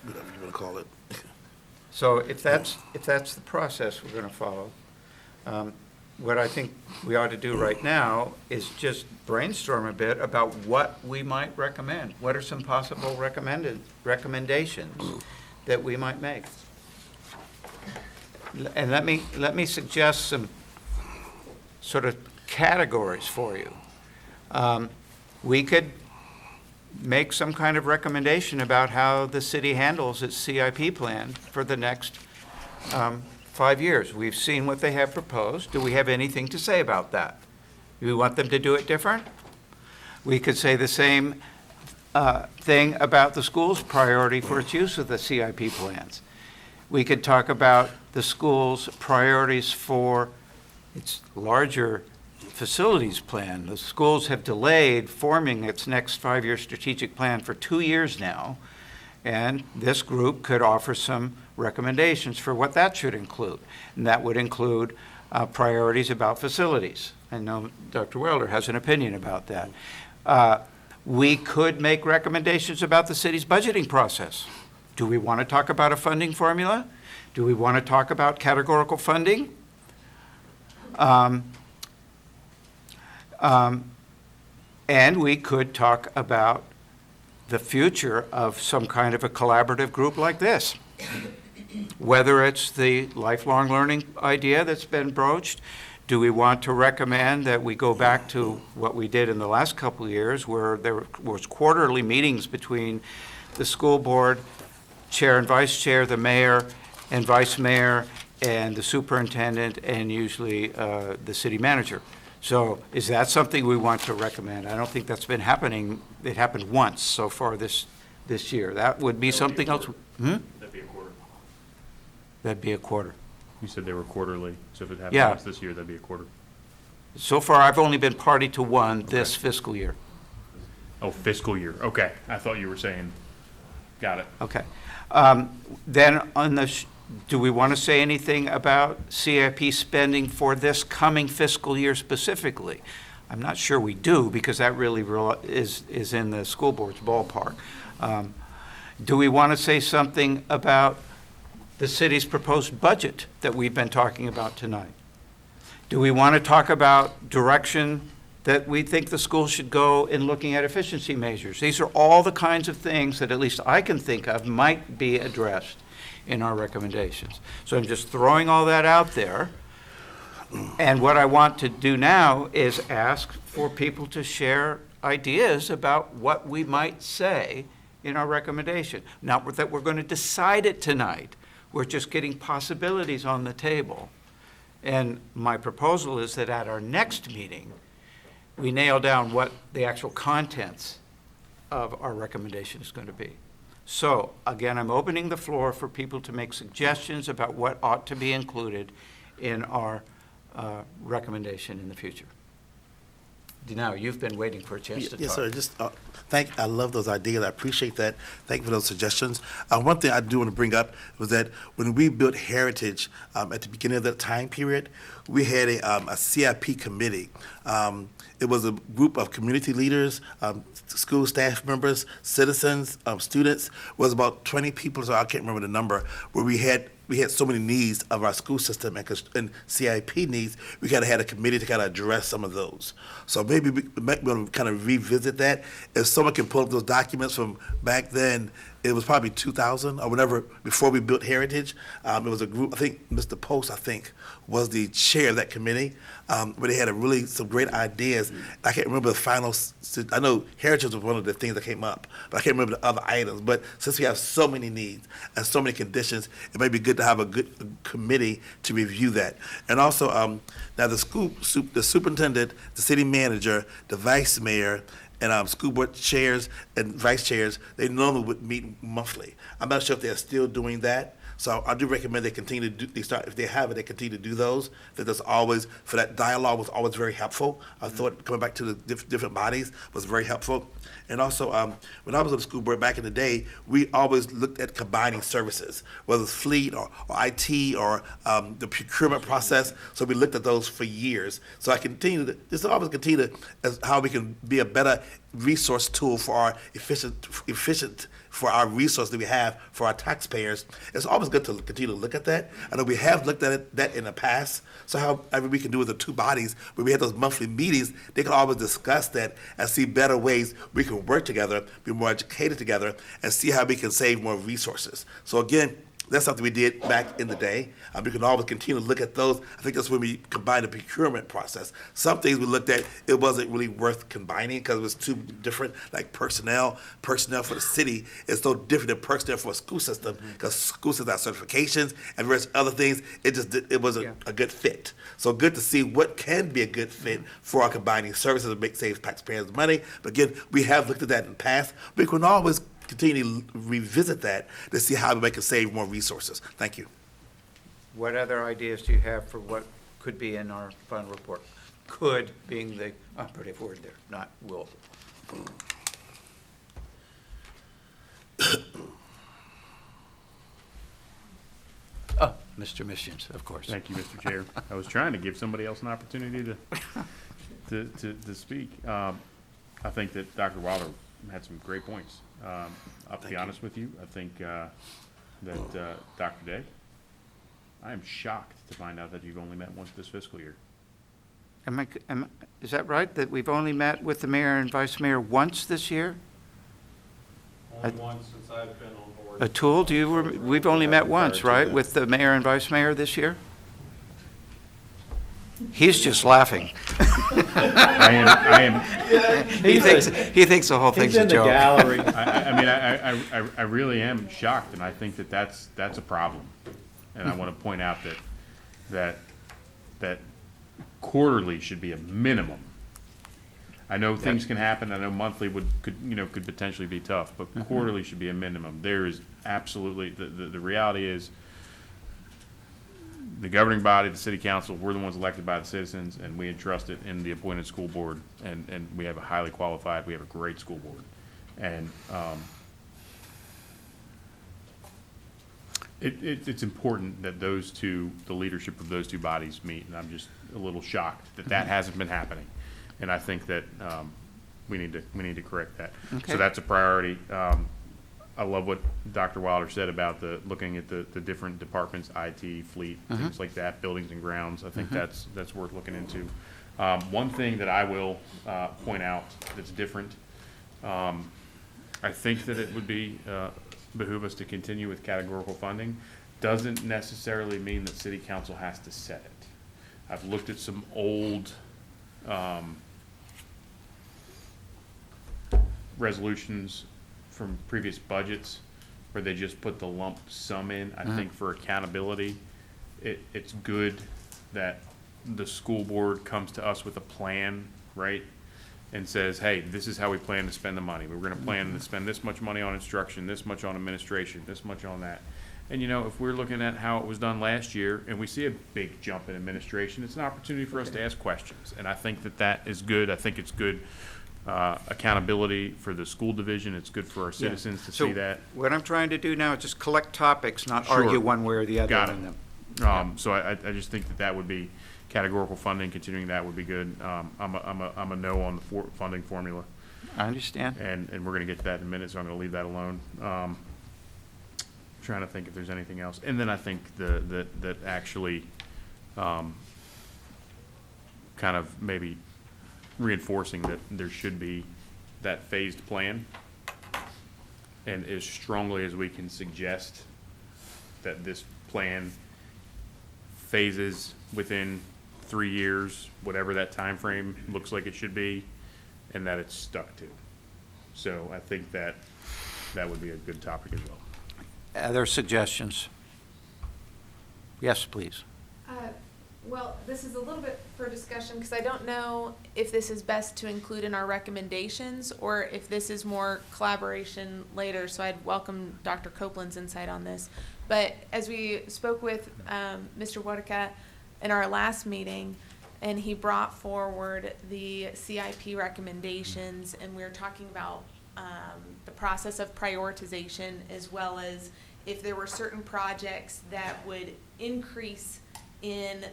Whatever you want to call it. So if that's the process we're going to follow, what I think we ought to do right now is just brainstorm a bit about what we might recommend. What are some possible recommendations that we might make? And let me suggest some sort of categories for you. We could make some kind of recommendation about how the city handles its CIP plan for the next 5 years. We've seen what they have proposed. Do we have anything to say about that? Do we want them to do it different? We could say the same thing about the school's priority for its use of the CIP plans. We could talk about the school's priorities for its larger facilities plan. The schools have delayed forming its next 5-year strategic plan for 2 years now, and this group could offer some recommendations for what that should include. And that would include priorities about facilities. I know Dr. Welder has an opinion about that. We could make recommendations about the city's budgeting process. Do we want to talk about a funding formula? Do we want to talk about categorical funding? And we could talk about the future of some kind of a collaborative group like this. Whether it's the lifelong learning idea that's been broached, do we want to recommend that we go back to what we did in the last couple of years, where there was quarterly meetings between the school board, chair and vice chair, the mayor and vice mayor, and the superintendent, and usually the city manager? So is that something we want to recommend? I don't think that's been happening. It happened once so far this year. That would be something else. That'd be a quarter. That'd be a quarter. You said they were quarterly, so if it happened Yeah. once this year, that'd be a quarter. So far, I've only been party to one this fiscal year. Oh, fiscal year, okay. I thought you were saying, got it. Okay. Then on the, do we want to say anything about CIP spending for this coming fiscal year specifically? I'm not sure we do, because that really is in the school board's ballpark. Do we want to say something about the city's proposed budget that we've been talking about tonight? Do we want to talk about direction that we think the school should go in looking at efficiency measures? These are all the kinds of things that at least I can think of might be addressed in our recommendations. So I'm just throwing all that out there. And what I want to do now is ask for people to share ideas about what we might say in our recommendation. Not that we're going to decide it tonight. We're just getting possibilities on the table. And my proposal is that at our next meeting, we nail down what the actual contents of our recommendation is going to be. So, again, I'm opening the floor for people to make suggestions about what ought to be included in our recommendation in the future. Now, you've been waiting for a chance to talk. Yes, sir. Just I love those ideas. I appreciate that. Thank you for those suggestions. One thing I do want to bring up was that when we built Heritage at the beginning of that time period, we had a CIP committee. It was a group of community leaders, school staff members, citizens, students. It was about 20 people, so I can't remember the number, where we had so many needs of our school system and CIP needs, we kind of had a committee to kind of address some of those. So maybe we might want to kind of revisit that. If someone can pull up those documents from back then, it was probably 2000 or whenever, before we built Heritage. It was a group, I think Mr. Post, was the chair of that committee, where they had some great ideas. I can't remember the final, I know Heritage was one of the things that came up, but I can't remember the other items. But since we have so many needs and so many conditions, it may be good to have a good committee to review that. And also, now the superintendent, the city manager, the vice mayor, and school board chairs and vice chairs, they normally would meet monthly. I'm not sure if they're still doing that. So I do recommend they continue to if they have it, they continue to do those. That's always, for that dialogue was always very helpful. I thought coming back to the different bodies was very helpful. And also, when I was on the school board back in the day, we always looked at combining services, whether it's fleet or IT or the procurement process. So we looked at those for years. So I continue as how we can be a better resource tool for our efficient for our resource that we have for our taxpayers. It's always good to continue to look at that. I know we have looked at that in the past. So however we can do with the two bodies, when we have those monthly meetings, they can always discuss that and see better ways we can work together, be more educated together, and see how we can save more resources. So again, that's something we did back in the day. We can always continue to look at those. I think that's when we combined the procurement process. Some things we looked at, it wasn't really worth combining because it was too different, like personnel for the city is so different than personnel for a school system because school systems have certifications and various other things. It wasn't a good fit. So good to see what can be a good fit for our combining services and save taxpayers money. But again, we have looked at that in the past. We can always continue to revisit that to see how we can save more resources. Thank you. What other ideas do you have for what could be in our final report? Could being the operative word there, not will. Oh, Mr. Missions, of course. Thank you, Mr. Chair. I was trying to give somebody else an opportunity to speak. I think that Dr. Wilder had some great points. I'll be honest with you. I think that Dr. Day, I am shocked to find out that you've only met once this fiscal year. Is that right, that we've only met with the mayor and vice mayor once this year? Only once since I've been on board. Atul, we've only met once, right, with the mayor and vice mayor this year? He's just laughing. I am. He thinks the whole thing's a joke. Gallery. I really am shocked, and I think that that's a problem. And I want to point out that quarterly should be a minimum. I know things can happen. I know monthly could potentially be tough, but quarterly should be a minimum. There is absolutely the reality is the governing body, the city council, we're the ones elected by the citizens, and we entrust it in the appointed school board, and we have a highly qualified, we have a great school board. And it's important that the leadership of those two bodies meet, and I'm just a little shocked that hasn't been happening. And I think that we need to correct that. Okay. So that's a priority. I love what Dr. Wilder said about looking at the different departments, IT, fleet, things like that, buildings and grounds. I think that's worth looking into. One thing that I will point out that's different, I think that it would behoove us to continue with categorical funding. Doesn't necessarily mean that city council has to set it. I've looked at some old resolutions from previous budgets where they just put the lump sum in. I think for accountability, it's good that the school board comes to us with a plan, right? And says, hey, this is how we plan to spend the money. We're gonna plan to spend this much money on instruction, this much on administration, this much on that. And, you know, if we're looking at how it was done last year and we see a big jump in administration, it's an opportunity for us to ask questions. And I think that that is good. I think it's good accountability for the school division. It's good for our citizens to So see that. what I'm trying to do now is just collect topics, not Sure. argue one way or the other Got on it. them. So I just think that that would be, categorical funding, continuing that would be good. I'm a no on the funding formula. I understand. And we're gonna get to that in a minute, so I'm gonna leave that alone. Trying to think if there's anything else. And then I think that actually, kind of maybe reinforcing that there should be that phased plan. And as strongly as we can suggest that this plan phases within 3 years, whatever that time frame looks like it should be, and that it's stuck to. So I think that that would be a good topic as well. Other suggestions? Yes, please. Well, this is a little bit for discussion because I don't know if this is best to include in our recommendations or if this is more collaboration later. So I'd welcome Dr. Copeland's insight on this. But as we spoke with Mr. Wotica in our last meeting, and he brought forward the CIP recommendations, and we were talking about the process of prioritization, as well as if there were certain projects that would increase in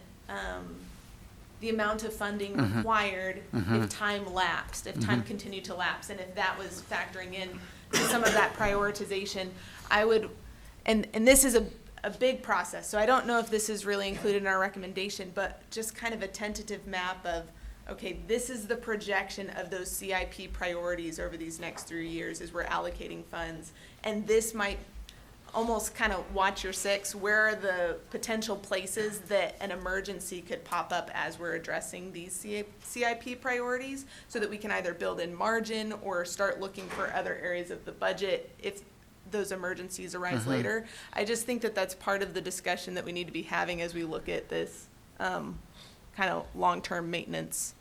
the amount of funding required if time lapsed, if time continued to lapse, and if that was factoring in to some of that prioritization, I would, and this is a big process, so I don't know if this is really included in our recommendation, but just kind of a tentative map of, okay, this is the projection of those CIP priorities over these next 3 years as we're allocating funds. And this might almost kind of watch your six, where are the potential places that an emergency could pop up as we're addressing these CIP priorities, so that we can either build in margin or start looking for other areas of the budget if those emergencies arise later. I just think that that's part of the discussion that we need to be having as we look at this kind of long-term maintenance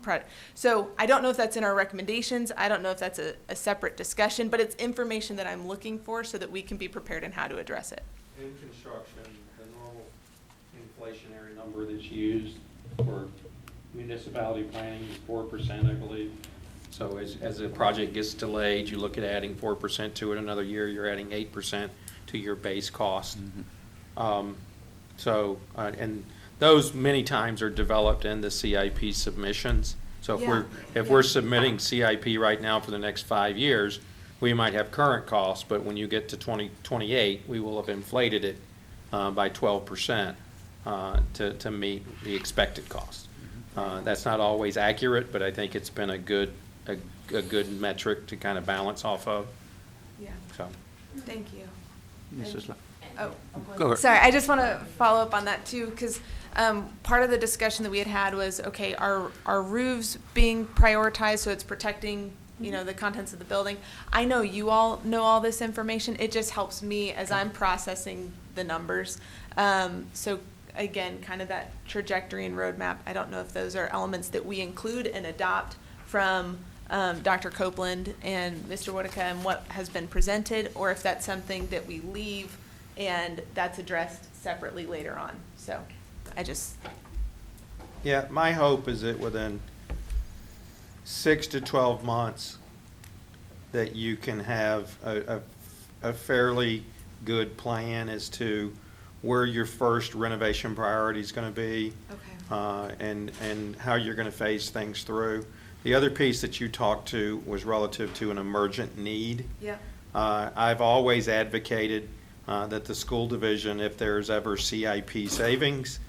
project. So I don't know if that's in our recommendations. I don't know if that's a separate discussion, but it's information that I'm looking for so that we can be prepared in how to address it. In construction, the normal inflationary number that's used for municipality planning is 4%, I believe. So as a project gets delayed, you look at adding 4% to it. Another year, you're adding 8% to your base cost. And those many times are developed in the CIP submissions. So if we're submitting CIP right now for the next 5 years, we might have current costs, but when you get to 2028, we will have inflated it by 12% to meet the expected cost. That's not always accurate, but I think it's been a good metric to kind of balance off of. Yeah, So. thank you. Mrs. Oh, Go ahead. sorry, I just want to follow up on that too, because part of the discussion that we had was, okay, are roofs being prioritized so it's protecting, the contents of the building? I know you all know all this information. It just helps me as I'm processing the numbers. So again, kind of that trajectory and roadmap. I don't know if those are elements that we include and adopt from Dr. Copeland and Mr. Wotica and what has been presented, or if that's something that we leave and that's addressed separately later on. So Yeah, my hope is that within 6 to 12 months, that you can have a fairly good plan as to where your first renovation priority is going to be. Okay. And how you're going to phase things through. The other piece that you talked to was relative to an emergent need. Yeah. I've always advocated that the school division, if there's ever CIP savings,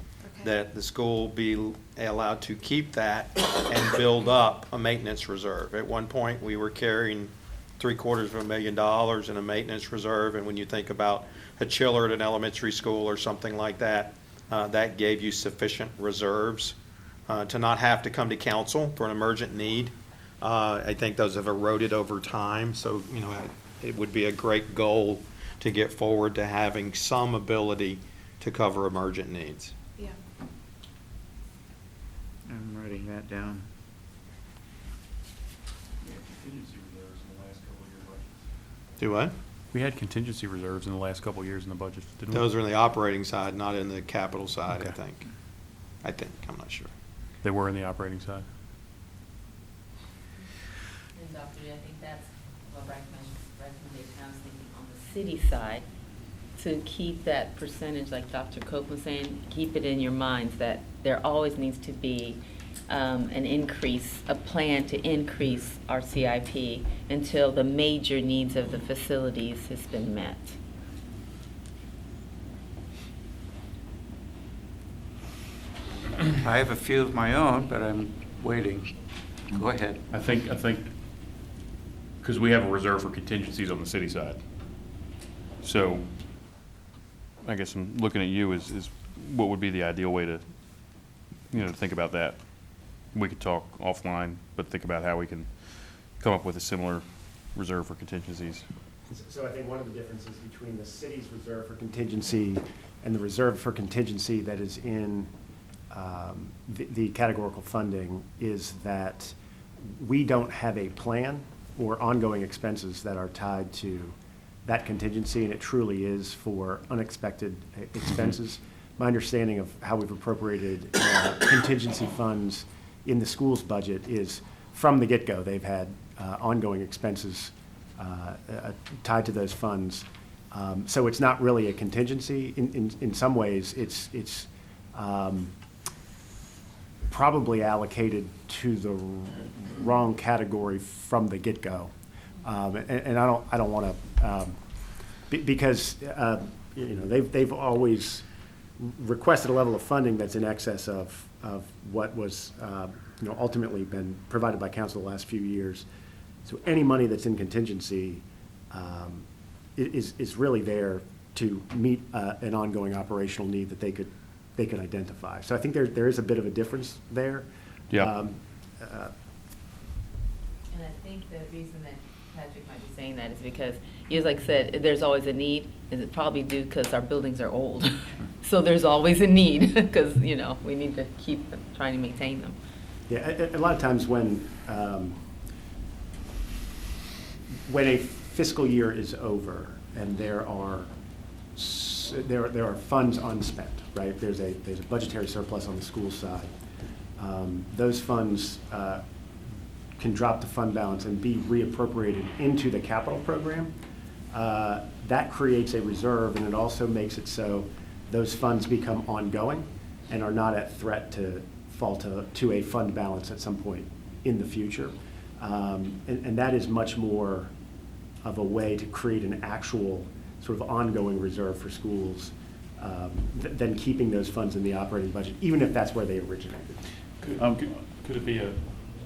that the school be allowed to keep that and build up a maintenance reserve. At one point, we were carrying $750,000 in a maintenance reserve, and when you think about a chiller at an elementary school or something like that, that gave you sufficient reserves to not have to come to council for an emergent need. I think those have eroded over time, so it would be a great goal to get forward to having some ability to cover emergent needs. Yeah. I'm writing that down. Do what? We had contingency reserves in the last couple of years in the budget, didn't we? Those are in the operating side, not in the capital side, I Okay. think. I'm not sure. They were in the operating side. And Dr. Lee, I think that's a recommendation I was thinking on the city side, to keep that percentage, like Dr. Copeland saying, keep it in your minds that there always needs to be an increase, a plan to increase our CIP until the major needs of the facilities has been met. I have a few of my own, but I'm waiting. Go ahead. I think, because we have a reserve for contingencies on the city side. So I guess I'm looking at you is what would be the ideal way to, to think about that? We could talk offline, but think about how we can come up with a similar reserve for contingencies. So I think one of the differences between the city's reserve for contingency and the reserve for contingency that is in the categorical funding is that we don't have a plan or ongoing expenses that are tied to that contingency, and it truly is for unexpected expenses. My understanding of how we've appropriated contingency funds in the school's budget is from the get-go, they've had ongoing expenses tied to those funds. So it's not really a contingency. In some ways, it's probably allocated to the wrong category from the get-go. And I don't want to, because they've always requested a level of funding that's in excess of what was ultimately been provided by council the last few years. So any money that's in contingency is really there to meet an ongoing operational need that they could identify. So I think there is a bit of a difference there. Yeah. And I think the reason that Patrick might be saying that is because, as like I said, there's always a need, and it's probably due because our buildings are old. So there's always a need, because, we need to keep trying to maintain them. Yeah, a lot of times when a fiscal year is over and there are funds unspent, right? There's a budgetary surplus on the school side. Those funds can drop the fund balance and be reappropriated into the capital program. That creates a reserve, and it also makes it so those funds become ongoing and are not at threat to fall to a fund balance at some point in the future. And that is much more of a way to create an actual sort of ongoing reserve for schools than keeping those funds in the operating budget, even if that's where they originated. Could it be a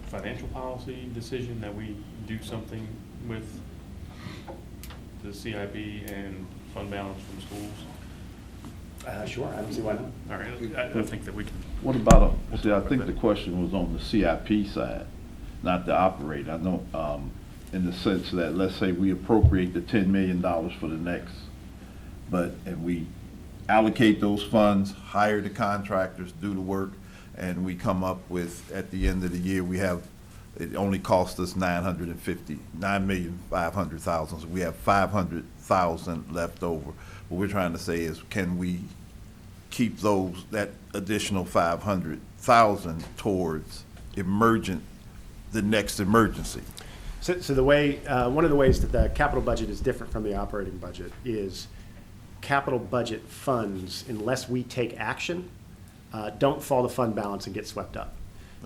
financial policy decision that we do something with the CIP and fund balance from schools? Sure, I don't see why not. All right, I think that we can. What about, I think the question was on the CIP side, not the operating. I know, in the sense that, let's say we appropriate the $10 million for the next, and we allocate those funds, hire the contractors, do the work, and we come up with, at the end of the year, it only cost us $9,500,000. So we have $500,000 left over. What we're trying to say is, can we keep that additional $500,000 towards the next emergency? So the way, one of the ways that the capital budget is different from the operating budget is capital budget funds, unless we take action, don't fall to fund balance and get swept up.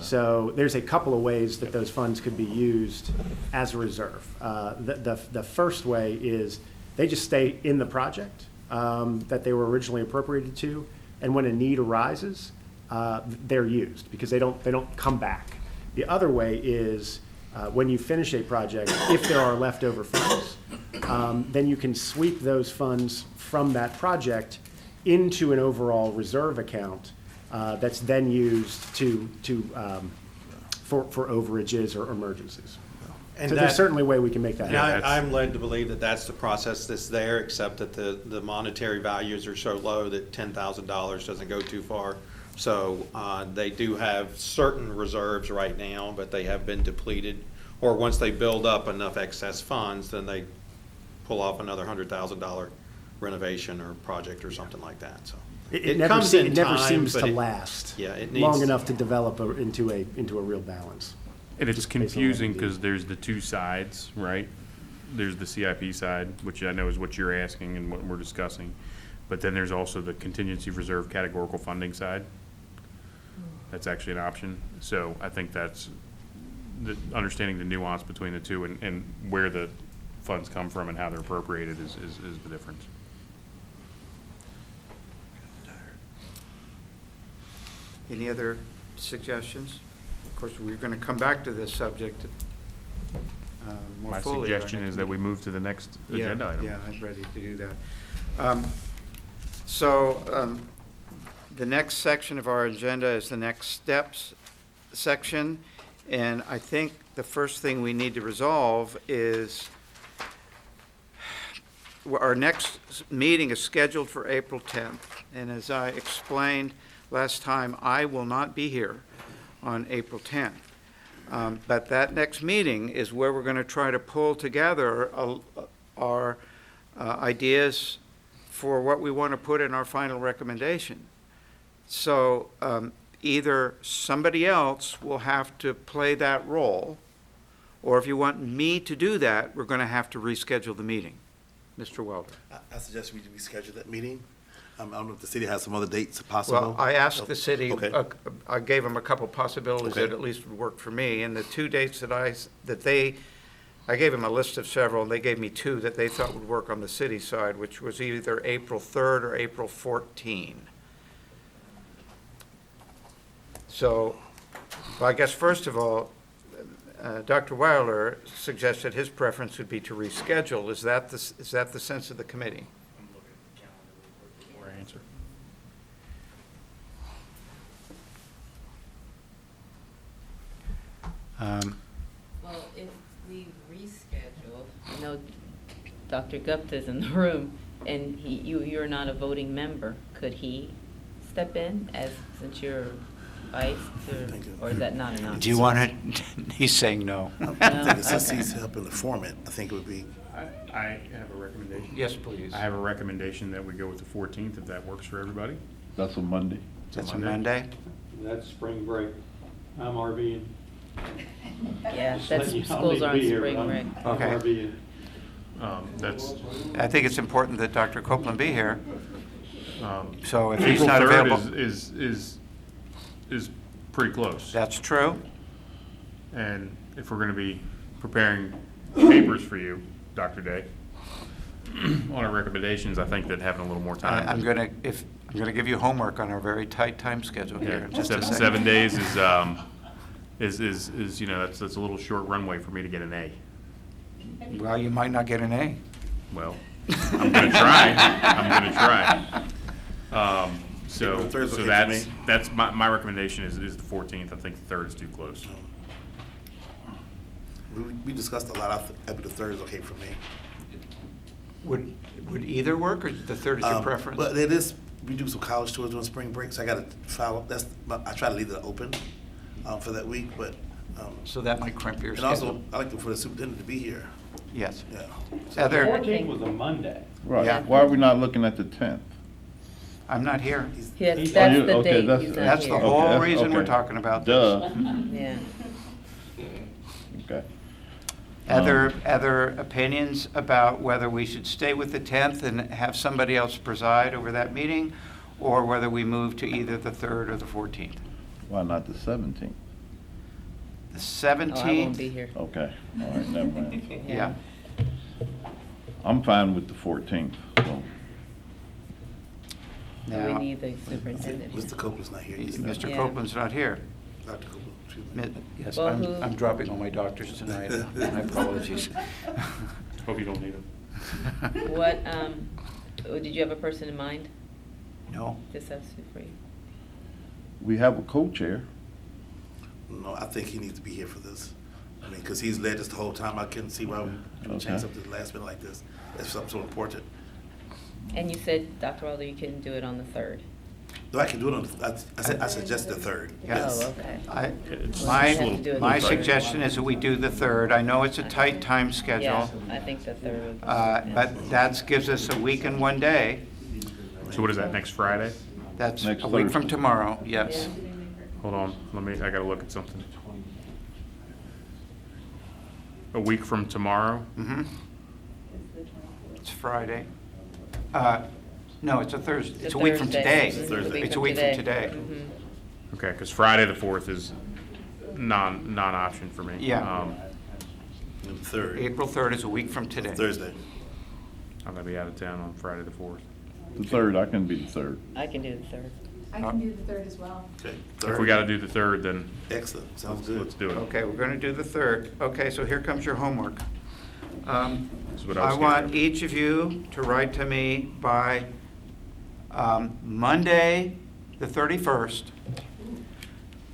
So there's a couple of ways that those funds could be used as a reserve. The first way is they just stay in the project that they were originally appropriated to, and when a need arises, they're used because they don't come back. The other way is when you finish a project, if there are leftover funds, then you can sweep those funds from that project into an overall reserve account that's then used for overages or emergencies. And So there's certainly a way we can make that And happen. I'm led to believe that that's the process that's there, except that the monetary values are so low that $10,000 doesn't go too far. So they do have certain reserves right now, but they have been depleted. Or once they build up enough excess funds, then they pull off another $100,000 renovation or project or something like that, so. It never comes se- in it never time, seems but to it- last Yeah, it long needs, enough to develop into a real balance. And it's Just based on what confusing we do. because there's the two sides, right? There's the CIP side, which I know is what you're asking and what we're discussing. But then there's also the contingency reserve categorical funding side. That's actually an option. So I think that's understanding the nuance between the two and where the funds come from and how they're appropriated is the difference. Any other suggestions? Of course, we're going to come back to this subject more My fully. at our suggestion next is that we meeting. move to the next Yeah, agenda item. Yeah, I'm ready to do that. So the next section of our agenda is the next steps section. And I think the first thing we need to resolve is our next meeting is scheduled for April 10th. And as I explained last time, I will not be here on April 10th. But that next meeting is where we're going to try to pull together our ideas for what we want to put in our final recommendation. So either somebody else will have to play that role, or if you want me to do that, we're going to have to reschedule the meeting. Mr. Welder. I suggest we reschedule that meeting. I don't know if the city has some other dates possible. Well, I asked the city, Okay. I gave them a couple possibilities Okay. that at least would work for me, and the two dates that I gave them a list of several, and they gave me two that they thought would work on the city side, which was either April 3rd or April 14. So, well, I guess first of all, Dr. Weiler suggested his preference would be to reschedule. Is that the sense of the committee? Or answer. Well, if we reschedule, I know Dr. Gupta's in the room, and you're not a voting member. Could he step in since you're vice, or is that not enough? Do you want it? He's saying no. I think since he's helping to form it, I think it would be, I have a recommendation. Yes, please. I have a recommendation that we go with the 14th, if that works for everybody. That's a Monday. That's a Monday? That's spring break. I'm RVing. Yeah, Just that's, letting you know, I schools need to are be on here, spring but break. I'm Okay. RVing. That's, I think it's important that Dr. Copeland be here. So if he's April not 3rd available, is pretty close. that's true. And if we're gonna be preparing papers for you, Dr. Day, on our recommendations, I think that having a little more time. I'm going to give you homework on our very tight time schedule here. Yeah, in just a second. 7 days is, you know, that's a little short runway for me to get an A. Well, you might not get an A. Well, I'm gonna try. I'm gonna try. So, The third's so okay for me. that's my recommendation is the 14th. I think the 3rd is too close. we discussed a lot, I think the 3rd is okay for me. Would either work, or the third is your preference? But it is, we do some college tours during spring break, so I gotta follow, I try to leave it open for that week, but, So that might crimp your and also, schedule. I like for the superintendent to be here, Yes. yeah. Heather, 14th was a Monday. Right. Yeah. Why are we not looking at the 10th? I'm not here. Yes, He's- that's you- the okay, date that's- he's not That's the here. whole that's- reason we're okay. talking about this. Duh. Yeah. Okay. Other opinions about whether we should stay with the 10th and have somebody else preside over that meeting, or whether we move to either the 3rd or the 14th? Why not the 17th? The Oh, I won't 17th? be here. Okay, all right, never mind. Yeah. I'm fine with the 14th, so. So we Now, need the superintendent here. Mr. Copeland's not here, he's Mr. Yeah. Copeland's not here. Dr. Copeland, excuse me. Yes, Well, who- I'm dropping all my doctors tonight. My apologies. Hope you don't need them. What, did you have a person in mind No? to substitute for you? We have a co-chair. No, I think he needs to be here for this. I mean, because he's led us the whole time. I couldn't see why we would change Okay. something at the last minute like this. That's something so important. And you said, Dr. Wilder, you couldn't do it on the 3rd. No, I can do it on, I suggest the 3rd. Yes. Oh, okay. It's My, just a little- my little tight. suggestion is that we do the 3rd. I know it's a tight time Yeah, schedule, I think the third. but that gives us a week and 1 day. So what is that, next Friday? That's Next a week from Thursday. tomorrow, yes. Hold on, I gotta look at something. A week from tomorrow? Mm-hmm. It's Friday. No, it's a Thursday. It's a week from today. Thursday. It's a week from today. Okay, because Friday the 4th is non-option for me. Yeah. The 3rd, April 3rd is a week from today. Thursday. I'm gonna be out of town on Friday the 4th. The 3rd, I can be the 3rd. I can do the third. I can do the 3rd as well. Okay. If we gotta do the 3rd, then Excellent, sounds let's good. do it. Okay, we're going to do the 3rd. Okay, so here comes your homework. This is what I I was want getting each of you to write to me by Monday, the 31st,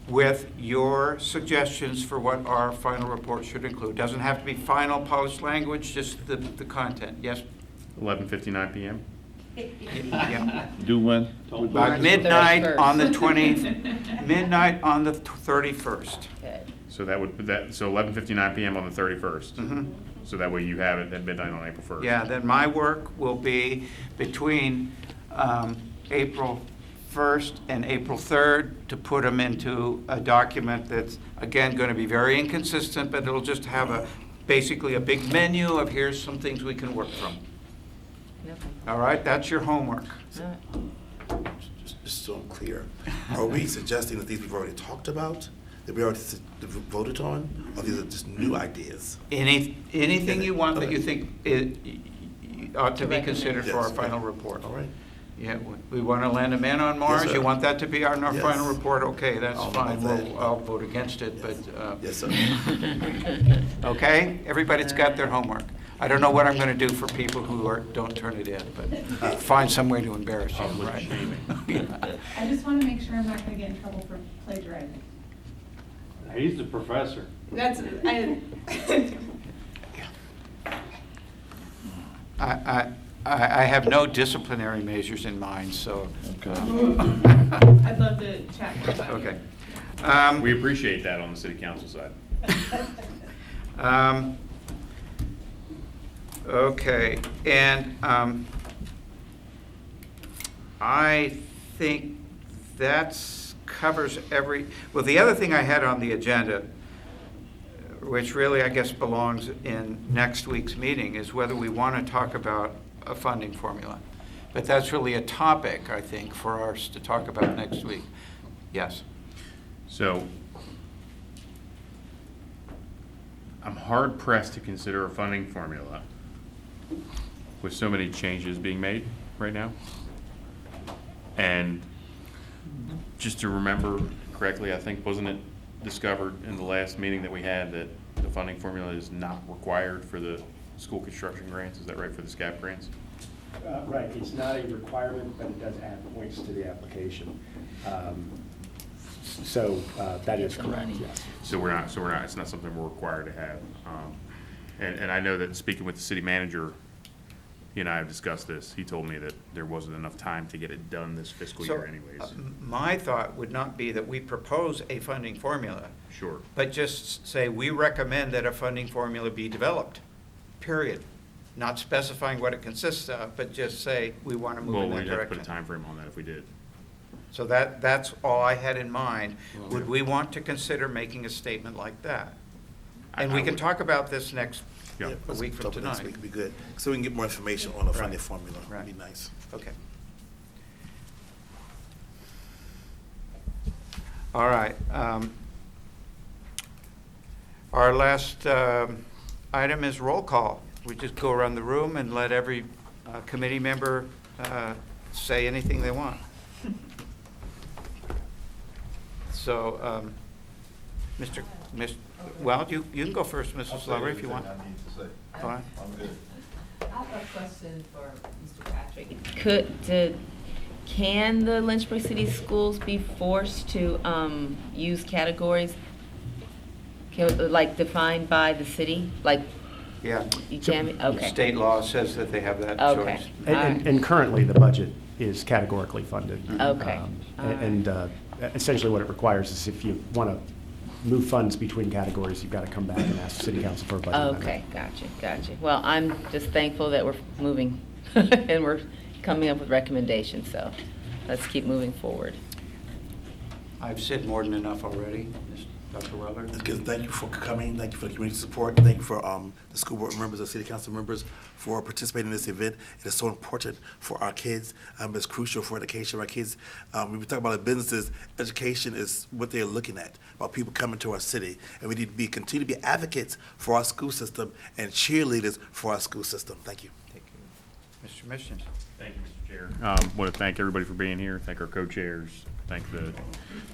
with your suggestions for what our final report should include. Doesn't have to be final polished language, just the content. Yes? at. 11:59 PM? Yeah. Do when? By midnight 31st. on the midnight on the 31st. Okay. So so 11:59 PM on the 31st? Mhm. So that way you have it at midnight on April 1st? Yeah, then my work will be between April 1st and April 3rd to put them into a document that's, again, going to be very inconsistent, but it'll just have basically a big menu of here's some things we can work from. Okay. All right, that's your homework. All right. Just so I'm clear, are we suggesting that these we've already talked about, that we already voted on, or these are just new ideas? Anything you want that you think ought to be recommend. considered for our Yes, final okay. report. All right. Yeah, we want to land a man on Mars, sir. you want that to be our Yes. final report, okay, that's I'll fine, vote that. I'll vote against it, but, Yes, sir. okay, everybody's got their homework. I don't know what I'm going to do for people who don't turn it in, but find some way to embarrass you, right? I just want to make sure I'm not going to get in trouble for plagiarizing. He's the professor. That's, I have no disciplinary measures in mind, so, Okay. I'd love to chat more about it. okay. We appreciate that on the city council side. Okay, and I think that's covers well, the other thing I had on the agenda, which really I guess belongs in next week's meeting, is whether we want to talk about a funding formula. But that's really a topic, I think, for us to talk about next week. Yes? So I'm hard pressed to consider a funding formula with so many changes being made right now. And just to remember correctly, I think, wasn't it discovered in the last meeting that we had that the funding formula is not required for the school construction grants? Is that right, for the SCAP grants? Right, it's not a requirement, but it does add points to the application. So that is correct, yes. So we're not, it's not something we're required to have. And I know that speaking with the city manager, he and I have discussed this. He told me that there wasn't enough time to get it done this fiscal So, year anyways. my thought would not be that we propose a funding formula, Sure. but just say, we recommend that a funding formula be developed, period. Not specifying what it consists of, but just say, we want to move Well, in that we'd have to direction. put a time frame on that if we did. So that's all I had in mind. Would we want to consider making a statement like that? And we I can would. talk about this next, Yeah. a let's week from talk about next tonight. week would be good, so we can get more information on the funding Right. formula. Right. Would be nice. Okay. All right. Our last item is roll call. We just go around the room and let every committee member say anything they want. So, well, you can go first, Mrs. Lowery, if you want. Fine. I have a question for Mr. Patrick. Can the Lynchburg City Schools be forced to use categories like defined by the city? Like, Yeah. you can, okay. State law says that they have that Okay. choice. And currently, the budget is categorically funded. Okay. And essentially what it requires is if you want to move funds between categories, you've got to come back and ask the city council for a budget amendment. Okay, gotcha. Well, I'm just thankful that we're moving and we're coming up with recommendations, so let's keep moving forward. I've said more than enough already. Dr. Weller? Again, thank you for coming. Thank you for the community support. Thank you for the school board members and city council members for participating in this event. It is so important for our kids. It's crucial for education of our kids. When we talk about the businesses, education is what they're looking at, about people coming to our city. And we need to continue to be advocates for our school system and cheerleaders for our school system. Thank you. Thank you. Mr. Mission? Thank you, Mr. Chair. Want to thank everybody for being here, thank our co-chairs, thank the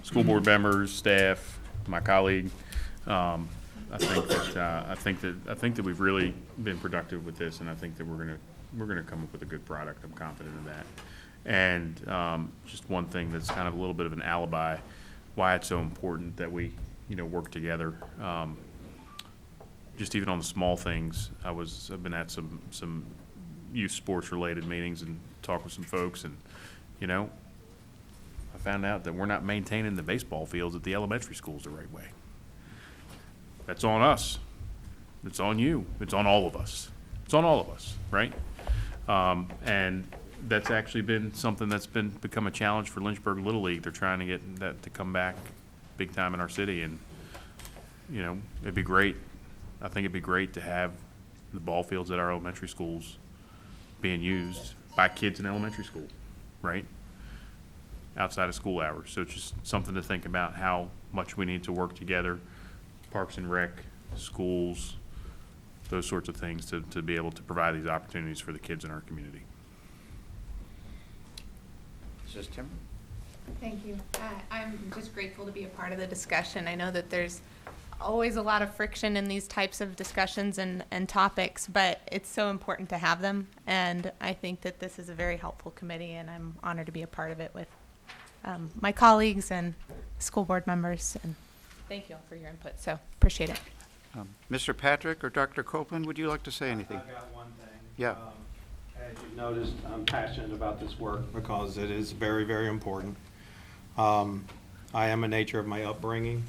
school board members, staff, my colleague. I think that we've really been productive with this, and I think that we're gonna come up with a good product. I'm confident of that. And just one thing that's kind of a little bit of an alibi, why it's so important that we, work together. Just even on the small things, I've been at some youth sports related meetings and talked with some folks, and I found out that we're not maintaining the baseball fields at the elementary schools the right way. That's on us. It's on you. It's on all of us. It's on all of us, right? And that's actually been something that's become a challenge for Lynchburg Little League. They're trying to get that to come back big time in our city, and it'd be great. I think it'd be great to have the ball fields at our elementary schools being used by kids in elementary school, right? Outside of school hours. So it's just something to think about, how much we need to work together, Parks and Rec, schools, those sorts of things to be able to provide these opportunities for the kids in our community. Mrs. Timmer? Thank you. I'm just grateful to be a part of the discussion. I know that there's always a lot of friction in these types of discussions and topics, but it's so important to have them. And I think that this is a very helpful committee, and I'm honored to be a part of it with my colleagues and school board members. And thank you all for your input. So appreciate it. Mr. Patrick or Dr. Copeland, would you like to say anything? I've got one thing. Yeah. As you've noticed, I'm passionate about this work because it is very, very important. I am a nature of my upbringing,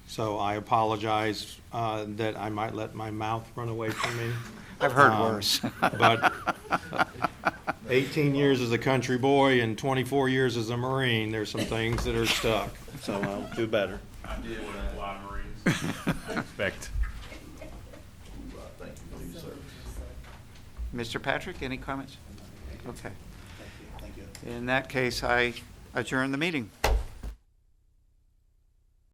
so I apologize that I might let my mouth run away from me. I've heard worse. But 18 years as a country boy and 24 years as a Marine, there's some things that are stuck, so I'll do better. I did with a lot of Marines. I expect. Mr. Patrick, any comments? Okay. Thank you. In that case, I adjourn the meeting.